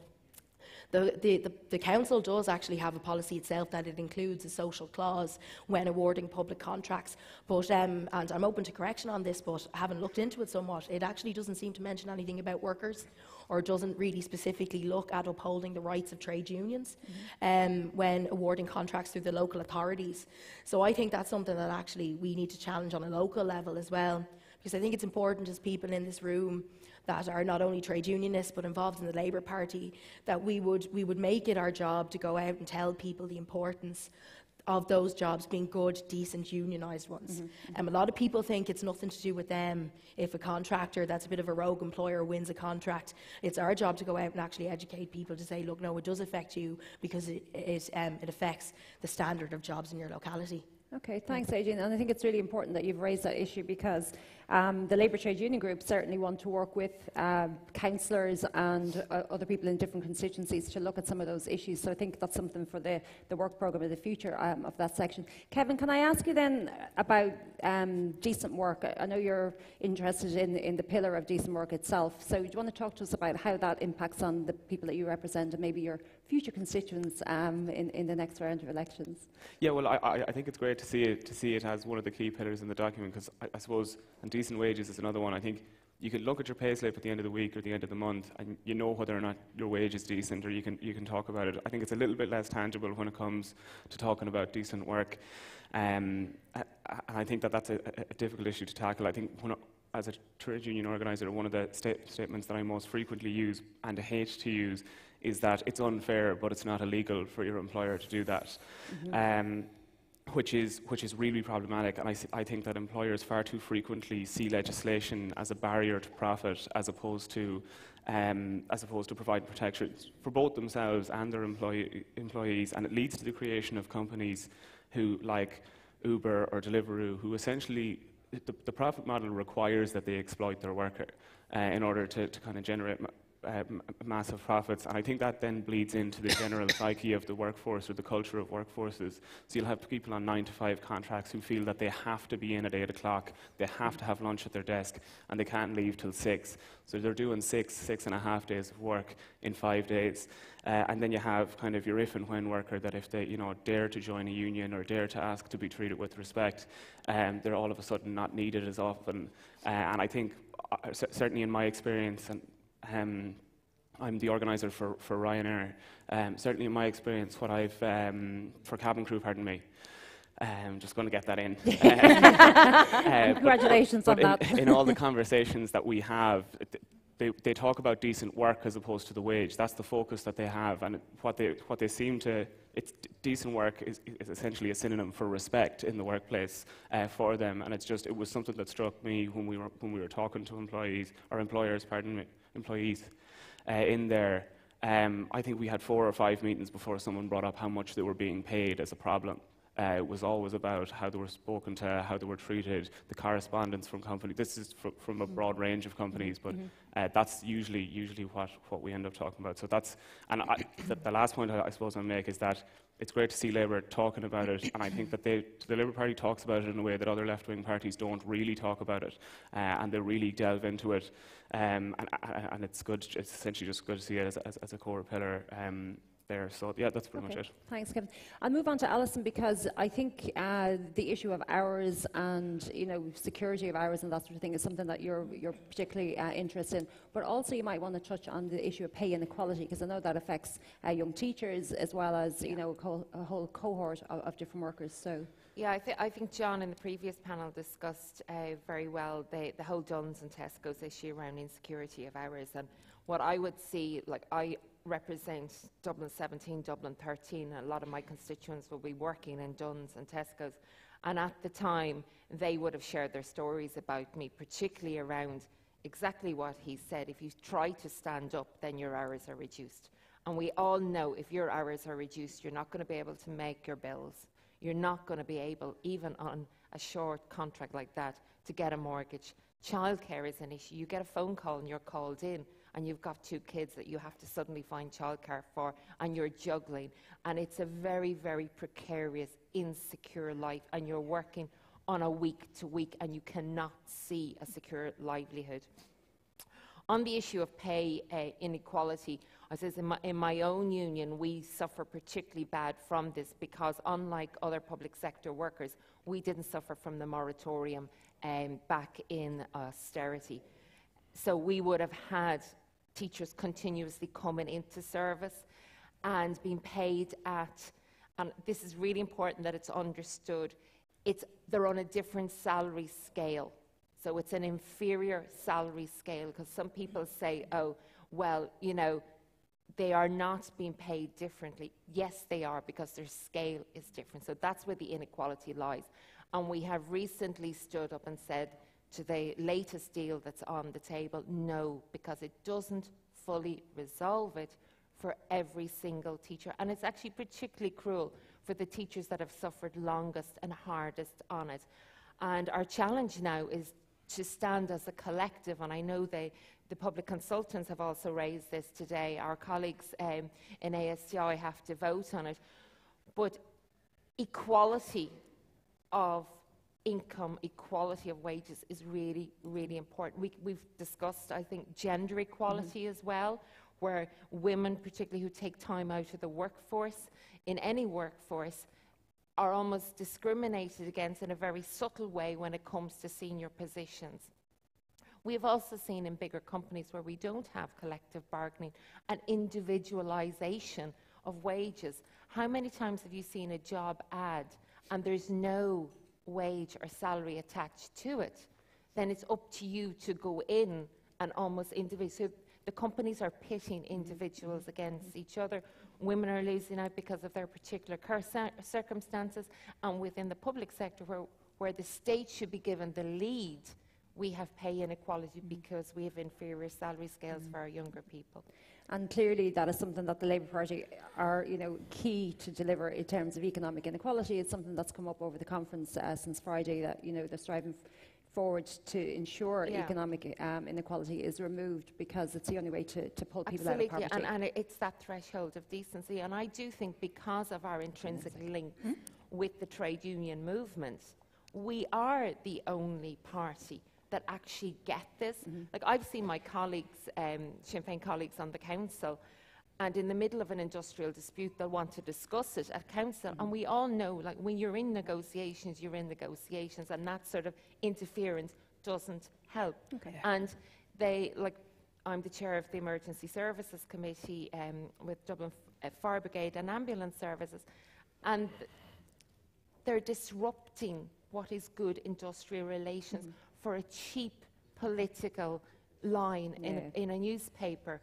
the council does actually have a policy itself that it includes a social clause when awarding public contracts, but and I'm open to correction on this, but having looked into it somewhat, it actually doesn't seem to mention anything about workers, or doesn't really specifically look at upholding the rights of trade unions when awarding contracts through the local authorities. So I think that's something that actually we need to challenge on a local level as well, because I think it's important as people in this room that are not only trade unionists but involved in the Labour Party, that we would make it our job to go out and tell people the importance of those jobs being good, decent, unionised ones. A lot of people think it's nothing to do with them if a contractor that's a bit of a rogue employer wins a contract. It's our job to go out and actually educate people to say, look, no, it does affect you because it affects the standard of jobs in your locality. Okay, thanks, Aideen. And I think it's really important that you've raised that issue, because the Labour Trade Union Group certainly want to work with councillors and other people in different constituencies to look at some of those issues. So I think that's something for the work programme of the future of that section. Kevin, can I ask you then about decent work? I know you're interested in the pillar of decent work itself. So do you want to talk to us about how that impacts on the people that you represent and maybe your future constituents in the next round of elections? Yeah, well, I think it's great to see it as one of the key pillars in the document, because I suppose, and decent wages is another one. I think you can look at your pay slip at the end of the week or the end of the month, and you know whether or not your wage is decent, or you can talk about it. I think it's a little bit less tangible when it comes to talking about decent work, and I think that's a difficult issue to tackle. I think as a trade union organiser, one of the statements that I most frequently use and hate to use is that it's unfair, but it's not illegal for your employer to do that. Which is really problematic, and I think that employers far too frequently see legislation as a barrier to profit, as opposed to providing protections for both themselves and their employees, and it leads to the creation of companies who, like Uber or Deliveroo, who essentially the profit model requires that they exploit their worker in order to kind of generate massive profits, and I think that then bleeds into the general psyche of the workforce, or the culture of workforces. So you'll have people on 9-to-5 contracts who feel that they have to be in at 8 o'clock, they have to have lunch at their desk, and they can't leave till 6. So they're doing 6.5 days of work in 5 days. And then you have kind of your if and when worker that if they dare to join a union or dare to ask to be treated with respect, they're all of a sudden not needed as often. And I think, certainly in my experience, and I'm the organiser for Ryanair. Certainly in my experience, what I've for cabin crew, pardon me, I'm just going to get that in. Congratulations on that. In all the conversations that we have, they talk about decent work as opposed to the wage. That's the focus that they have, and what they seem to. Decent work is essentially a synonym for respect in the workplace for them, and it was something that struck me when we were talking to employees in there. I think we had 4 or 5 meetings before someone brought up how much they were being paid as a problem. It was always about how they were spoken to, how they were treated, the correspondence from companies. This is from a broad range of companies, but that's usually what we end up talking about. So the last point I suppose I'll make is that it's great to see Labour talking about it, and I think that the Labour Party talks about it in a way that other left-wing parties don't really talk about it, and they really delve into it, and it's good. It's essentially just good to see it as a core pillar. There. So yeah, that's pretty much it. Thanks, Kevin. I'll move on to Alison, because I think the issue of hours and security of hours and that sort of thing is something that you're particularly interested in. But also you might want to touch on the issue of pay inequality, because I know that affects young teachers as well as a whole cohort of different workers. So. Yeah, I think John in the previous panel discussed very well the whole Duns and Tesco's issue around insecurity of hours. And what I would see, I represent Dublin 17, Dublin 13, and a lot of my constituents will be working in Duns and Tesco's. And at the time, they would have shared their stories about me, particularly around exactly what he said. If you try to stand up, then your hours are reduced. And we all know if your hours are reduced, you're not going to be able to make your bills. You're not going to be able, even on a short contract like that, to get a mortgage. Childcare is an issue. You get a phone call and you're called in, and you've got 2 kids that you have to suddenly find childcare for, and you're juggling. And it's a very, very precarious, insecure life, and you're working on a week-to-week, and you cannot see a secure livelihood. On the issue of pay inequality, I says in my own union, we suffer particularly bad from this, because unlike other public sector workers, we didn't suffer from the moratorium back in austerity. So we would have had teachers continuously coming into service and being paid at, and this is really important that it's understood, they're on a different salary scale. So it's an inferior salary scale, because some people say, oh, well, they are not being paid differently. Yes, they are, because their scale is different. So that's where the inequality lies. And we have recently stood up and said to the latest deal that's on the table, no, because it doesn't fully resolve it for every single teacher. And it's actually particularly cruel for the teachers that have suffered longest and hardest on it. And our challenge now is to stand as a collective, and I know the public consultants have also raised this today. Our colleagues in ASTI have to vote on it. But equality of income, equality of wages is really, really important. We've discussed, I think, gender equality as well, where women, particularly who take time out of the workforce, in any workforce, are almost discriminated against in a very subtle way when it comes to senior positions. We've also seen in bigger companies where we don't have collective bargaining an individualisation of wages. How many times have you seen a job ad and there's no wage or salary attached to it? Then it's up to you to go in and almost so the companies are pitting individuals against each other. Women are losing out because of their particular circumstances, and within the public sector where the state should be given the lead, we have pay inequality because we have inferior salary scales for our younger people. And clearly that is something that the Labour Party are key to deliver in terms of economic inequality. It's something that's come up over the conference since Friday, that they're striving forward to ensure economic inequality is removed, because it's the only way to pull people out of poverty. And it's that threshold of decency. And I do think because of our intrinsic link with the trade union movement, we are the only party that actually get this. Like, I've seen my colleagues, Sinn Féin colleagues on the council, and in the middle of an industrial dispute, they'll want to discuss it at council. And we all know, like, when you're in negotiations, and that sort of interference doesn't help. And I'm the chair of the Emergency Services Committee with Dublin Fire Brigade and Ambulance Services, and they're disrupting what is good industrial relations for a cheap political line in a newspaper.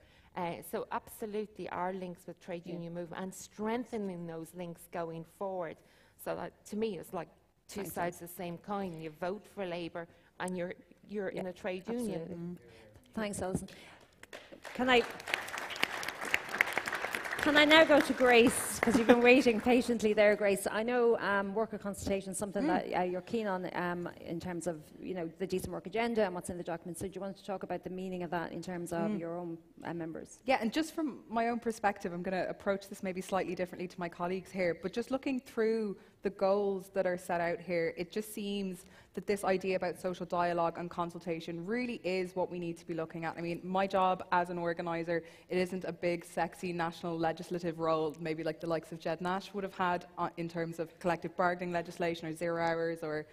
So absolutely our links with trade union movement and strengthening those links going forward. So that, to me, it's like two sides of the same coin. You vote for Labour and you're in a trade union. Thanks, Alison. Can I now go to Grace, because you've been waiting patiently there, Grace. I know worker consultation is something that you're keen on in terms of, you know, the decent work agenda and what's in the document. So do you want to talk about the meaning of that in terms of your own members? Yeah, and just from my own perspective, I'm going to approach this maybe slightly differently to my colleagues here, but just looking through the goals that are set out here, it just seems that this idea about social dialogue and consultation really is what we need to be looking at. I mean, my job as an organiser, it isn't a big, sexy national legislative role, maybe like the likes of Jed Nash would have had in terms of collective bargaining legislation or 0 hours or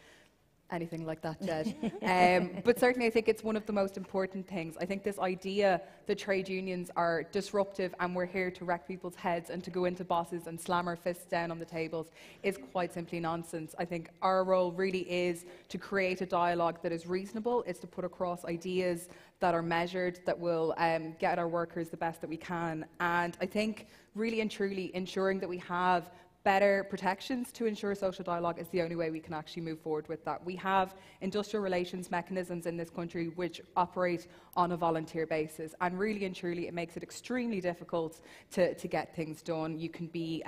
anything like that, Jed. But certainly I think it's one of the most important things. I think this idea that trade unions are disruptive and we're here to wreck people's heads and to go into bosses and slam our fists down on the tables is quite simply nonsense. I think our role really is to create a dialogue that is reasonable. It's to put across ideas that are measured, that will get our workers the best that we can. And I think really and truly ensuring that we have better protections to ensure social dialogue is the only way we can actually move forward with that. We have industrial relations mechanisms in this country which operate on a volunteer basis, and really and truly it makes it extremely difficult to get things done. You can be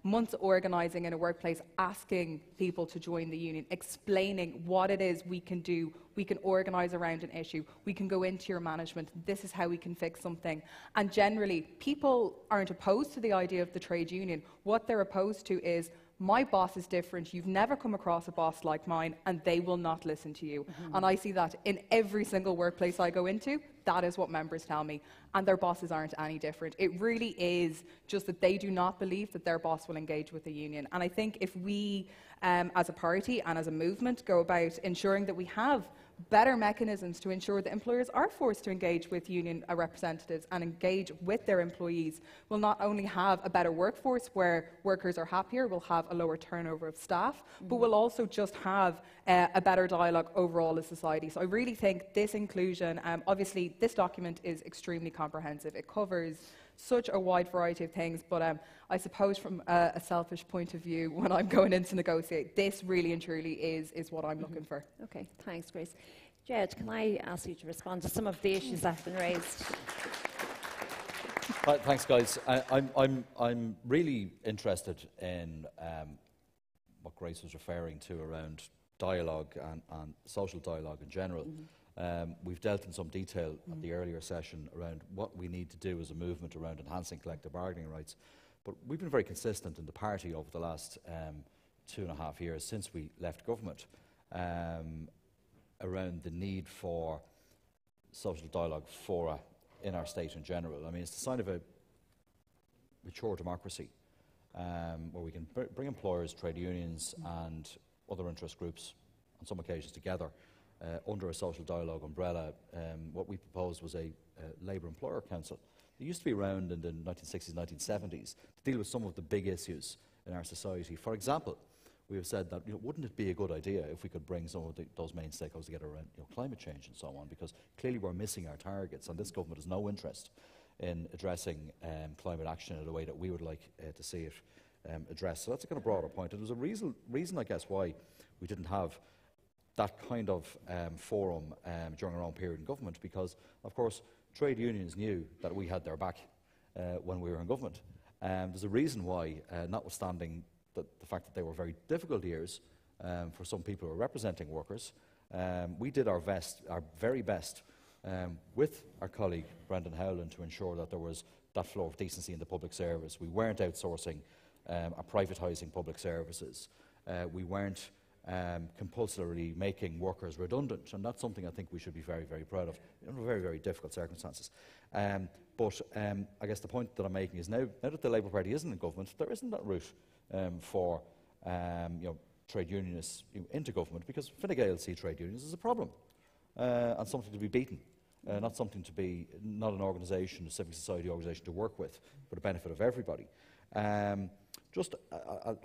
months organising in a workplace, asking people to join the union, explaining what it is we can do. We can organise around an issue. We can go into your management. This is how we can fix something. And generally, people aren't opposed to the idea of the trade union. What they're opposed to is, my boss is different, you've never come across a boss like mine, and they will not listen to you. And I see that in every single workplace I go into. That is what members tell me. And their bosses aren't any different. It really is just that they do not believe that their boss will engage with the union. And I think if we, as a party and as a movement, go about ensuring that we have better mechanisms to ensure that employers are forced to engage with union representatives and engage with their employees, we'll not only have a better workforce where workers are happier, we'll have a lower turnover of staff, but we'll also just have a better dialogue overall as society. So I really think this inclusion, obviously this document is extremely comprehensive. It covers such a wide variety of things, but I suppose from a selfish point of view, when I'm going in to negotiate, this really and truly is what I'm looking for. Okay, thanks, Grace. Jed, can I ask you to respond to some of the issues that have been raised? Thanks, guys. I'm really interested in what Grace was referring to around dialogue and social dialogue in general. We've dealt in some detail at the earlier session around what we need to do as a movement around enhancing collective bargaining rights. But we've been very consistent in the party over the last 2.5 years since we left government around the need for social dialogue fora in our state in general. I mean, it's the sign of a mature democracy where we can bring employers, trade unions and other interest groups on some occasions together under a social dialogue umbrella. What we proposed was a Labour Employer Council. It used to be around in the 1960s, 1970s to deal with some of the big issues in our society. For example, we have said that, wouldn't it be a good idea if we could bring some of those main stakeholders together around climate change and so on, because clearly we're missing our targets and this government has no interest in addressing climate action in a way that we would like to see it addressed. So that's a kind of broader point. And there's a reason, I guess, why we didn't have that kind of forum during our own period in government, because, of course, trade unions knew that we had their back when we were in government. There's a reason why, notwithstanding the fact that they were very difficult years for some people who are representing workers, we did our very best with our colleague Brendan Howland to ensure that there was that flow of decency in the public service. We weren't outsourcing or privatising public services. We weren't compulsorily making workers redundant, and that's something I think we should be very, very proud of in very, very difficult circumstances. But I guess the point that I'm making is now that the Labour Party isn't in government, there isn't that route for trade unionists into government, because Fine Gael see trade unions as a problem and something to be beaten, not something to be, not an organisation, a civic society organisation to work with for the benefit of everybody.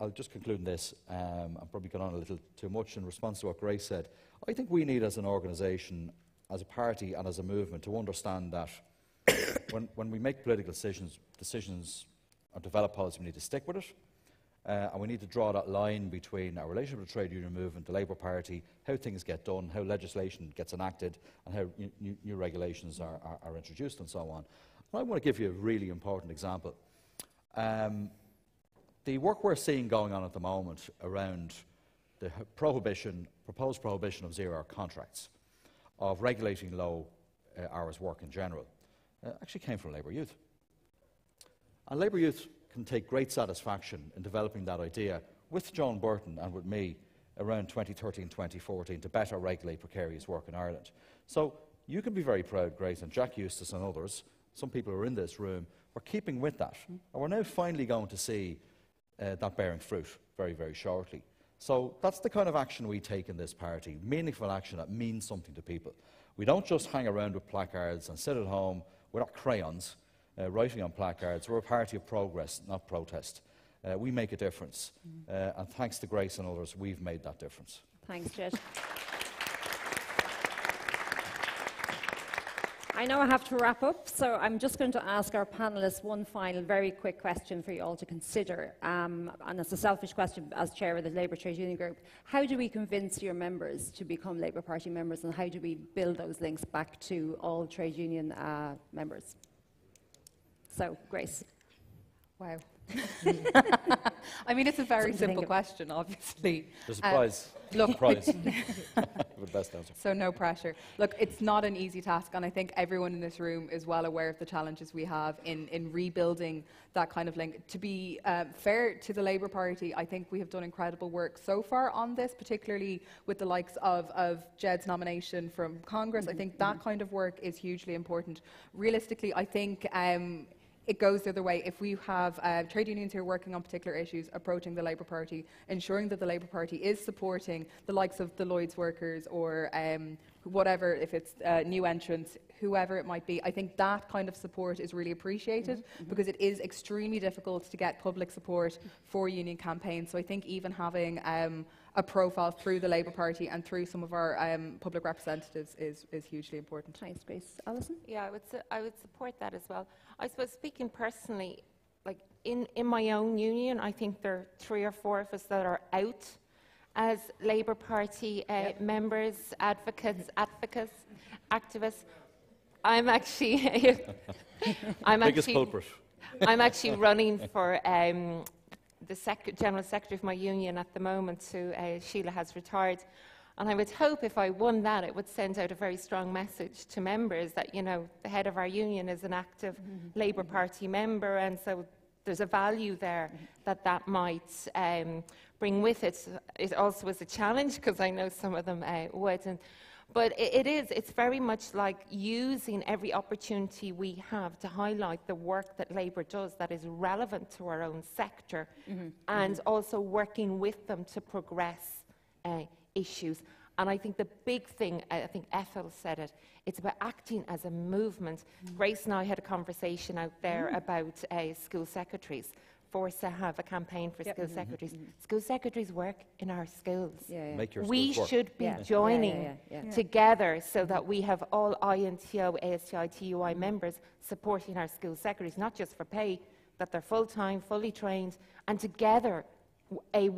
I'll just conclude this. I've probably gone on a little too much in response to what Grace said. I think we need, as an organisation, as a party and as a movement, to understand that when we make political decisions or develop policy, we need to stick with it. And we need to draw that line between our relationship with the trade union movement, the Labour Party, how things get done, how legislation gets enacted, and how new regulations are introduced and so on. And I want to give you a really important example. The work we're seeing going on at the moment around the proposed prohibition of zero-hour contracts, of regulating low hours work in general, actually came from Labour Youth. And Labour Youth can take great satisfaction in developing that idea with John Burton and with me around 2013-2014 to better regulate precarious work in Ireland. So you can be very proud, Grace, and Jack Eustace and others, some people who are in this room, we're keeping with that. And we're now finally going to see that bearing fruit very, very shortly. So that's the kind of action we take in this party, meaningful action that means something to people. We don't just hang around with placards and sit at home with our crayons writing on placards. We're a party of progress, not protest. We make a difference. And thanks to Grace and others, we've made that difference. Thanks, Jed. I know I have to wrap up, so I'm just going to ask our panellists one final very quick question for you all to consider. And it's a selfish question as chair of the Labour Trade Union Group. How do we convince your members to become Labour Party members, and how do we build those links back to all trade union members? So, Grace. Wow. I mean, it's a very simple question, obviously. There's a prize. Look, prize. The best answer. So no pressure. Look, it's not an easy task, and I think everyone in this room is well aware of the challenges we have in rebuilding that kind of link. To be fair to the Labour Party, I think we have done incredible work so far on this, particularly with the likes of Jed's nomination from Congress. I think that kind of work is hugely important. Realistically, I think it goes the other way. If we have trade unions who are working on particular issues approaching the Labour Party, ensuring that the Labour Party is supporting the likes of the Lloyd's workers or whatever, if it's new entrants, whoever it might be, I think that kind of support is really appreciated because it is extremely difficult to get public support for union campaigns. So I think even having a profile through the Labour Party and through some of our public representatives is hugely important. Thanks, Grace. Alison? Yeah, I would support that as well. I suppose, speaking personally, like in my own union, I think there are 3 or 4 of us that are out as Labour Party members, advocates, activists. I'm actually, biggest culprit. I'm actually running for the General Secretary of my union at the moment, who Sheila has retired. And I would hope if I won that, it would send out a very strong message to members that, you know, the head of our union is an active Labour Party member, and so there's a value there that might bring with it. It also is a challenge, because I know some of them wouldn't. But it's very much like using every opportunity we have to highlight the work that Labour does that is relevant to our own sector, and also working with them to progress issues. And I think the big thing, I think Ethel said it, it's about acting as a movement. Grace and I had a conversation out there about school secretaries, forced to have a campaign for school secretaries. School secretaries work in our schools. Make your we schools work. should be joining together so that we have all INTO, ASTI, TUI members supporting our school secretaries, not just for pay, that they're full-time, fully trained, and together a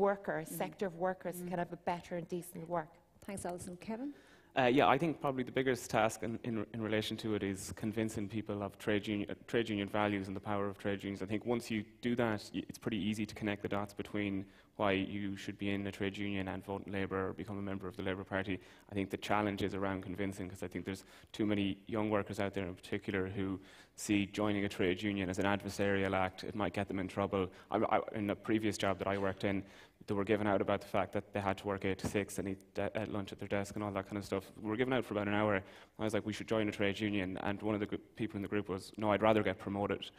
sector of workers can have a better and decent work. Thanks, Alison. Kevin? Yeah, I think probably the biggest task in relation to it is convincing people of trade union values and the power of trade unions. I think once you do that, it's pretty easy to connect the dots between why you should be in a trade union and vote in Labour or become a member of the Labour Party. I think the challenge is around convincing, because I think there's too many young workers out there in particular who see joining a trade union as an adversarial act. It might get them in trouble. In a previous job that I worked in, they were given out about the fact that they had to work 8 to 6 and eat at lunch at their desk and all that kind of stuff. We were given out for about an hour. I was like, we should join a trade union, and one of the people in the group was, no, I'd rather get promoted.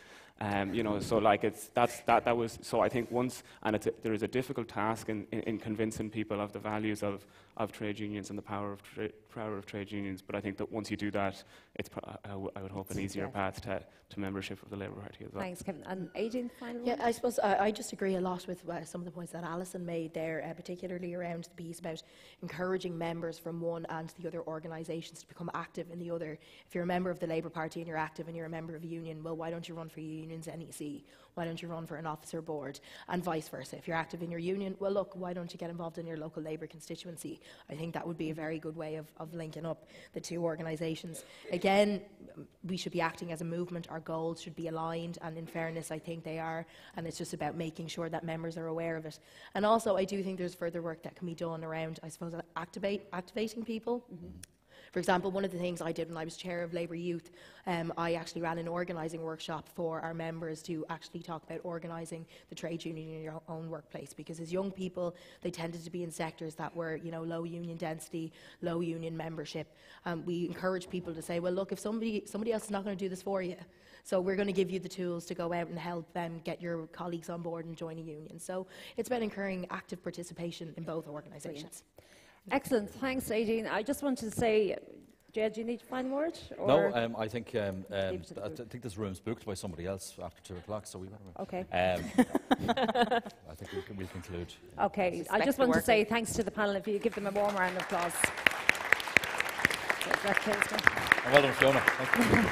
You know, so like that was. So I think once, and there is a difficult task in convincing people of the values of trade unions and the power of trade unions. But I think that once you do that, it's I would hope an easier path to membership of the Labour Party as well. Thanks, Kevin. And Aidan, final Yeah, word? I suppose I just agree a lot with some of the points that Alison made there, particularly around the piece about encouraging members from one and the other organisations to become active in the other. If you're a member of the Labour Party and you're active and you're a member of a union, well, why don't you run for your union's NEC? Why don't you run for an officer board? And vice versa. If you're active in your union, well, look, why don't you get involved in your local Labour constituency? I think that would be a very good way of linking up the two organisations. Again, we should be acting as a movement. Our goals should be aligned, and in fairness, I think they are. And it's just about making sure that members are aware of it. And also, I do think there's further work that can be done around, I suppose, activating people. For example, one of the things I did when I was chair of Labour Youth, I actually ran an organising workshop for our members to actually talk about organising the trade union in your own workplace. Because as young people, they tended to be in sectors that were, low union density, low union membership. We encourage people to say, well, look, if somebody else is not going to do this for you, so we're going to give you the tools to go out and help them get your colleagues on board and join a union. So it's about encouraging active participation in both organisations. Excellent. Thanks, Aidan. I just wanted to say, Jed, do you need to find a word? No, I think this room's booked by somebody else after 2 o'clock, so we better. Okay. I think we'll conclude. Okay. I just want to say thanks to the panel. If you give them a warm round of applause. Well done, Fiona. Thank you.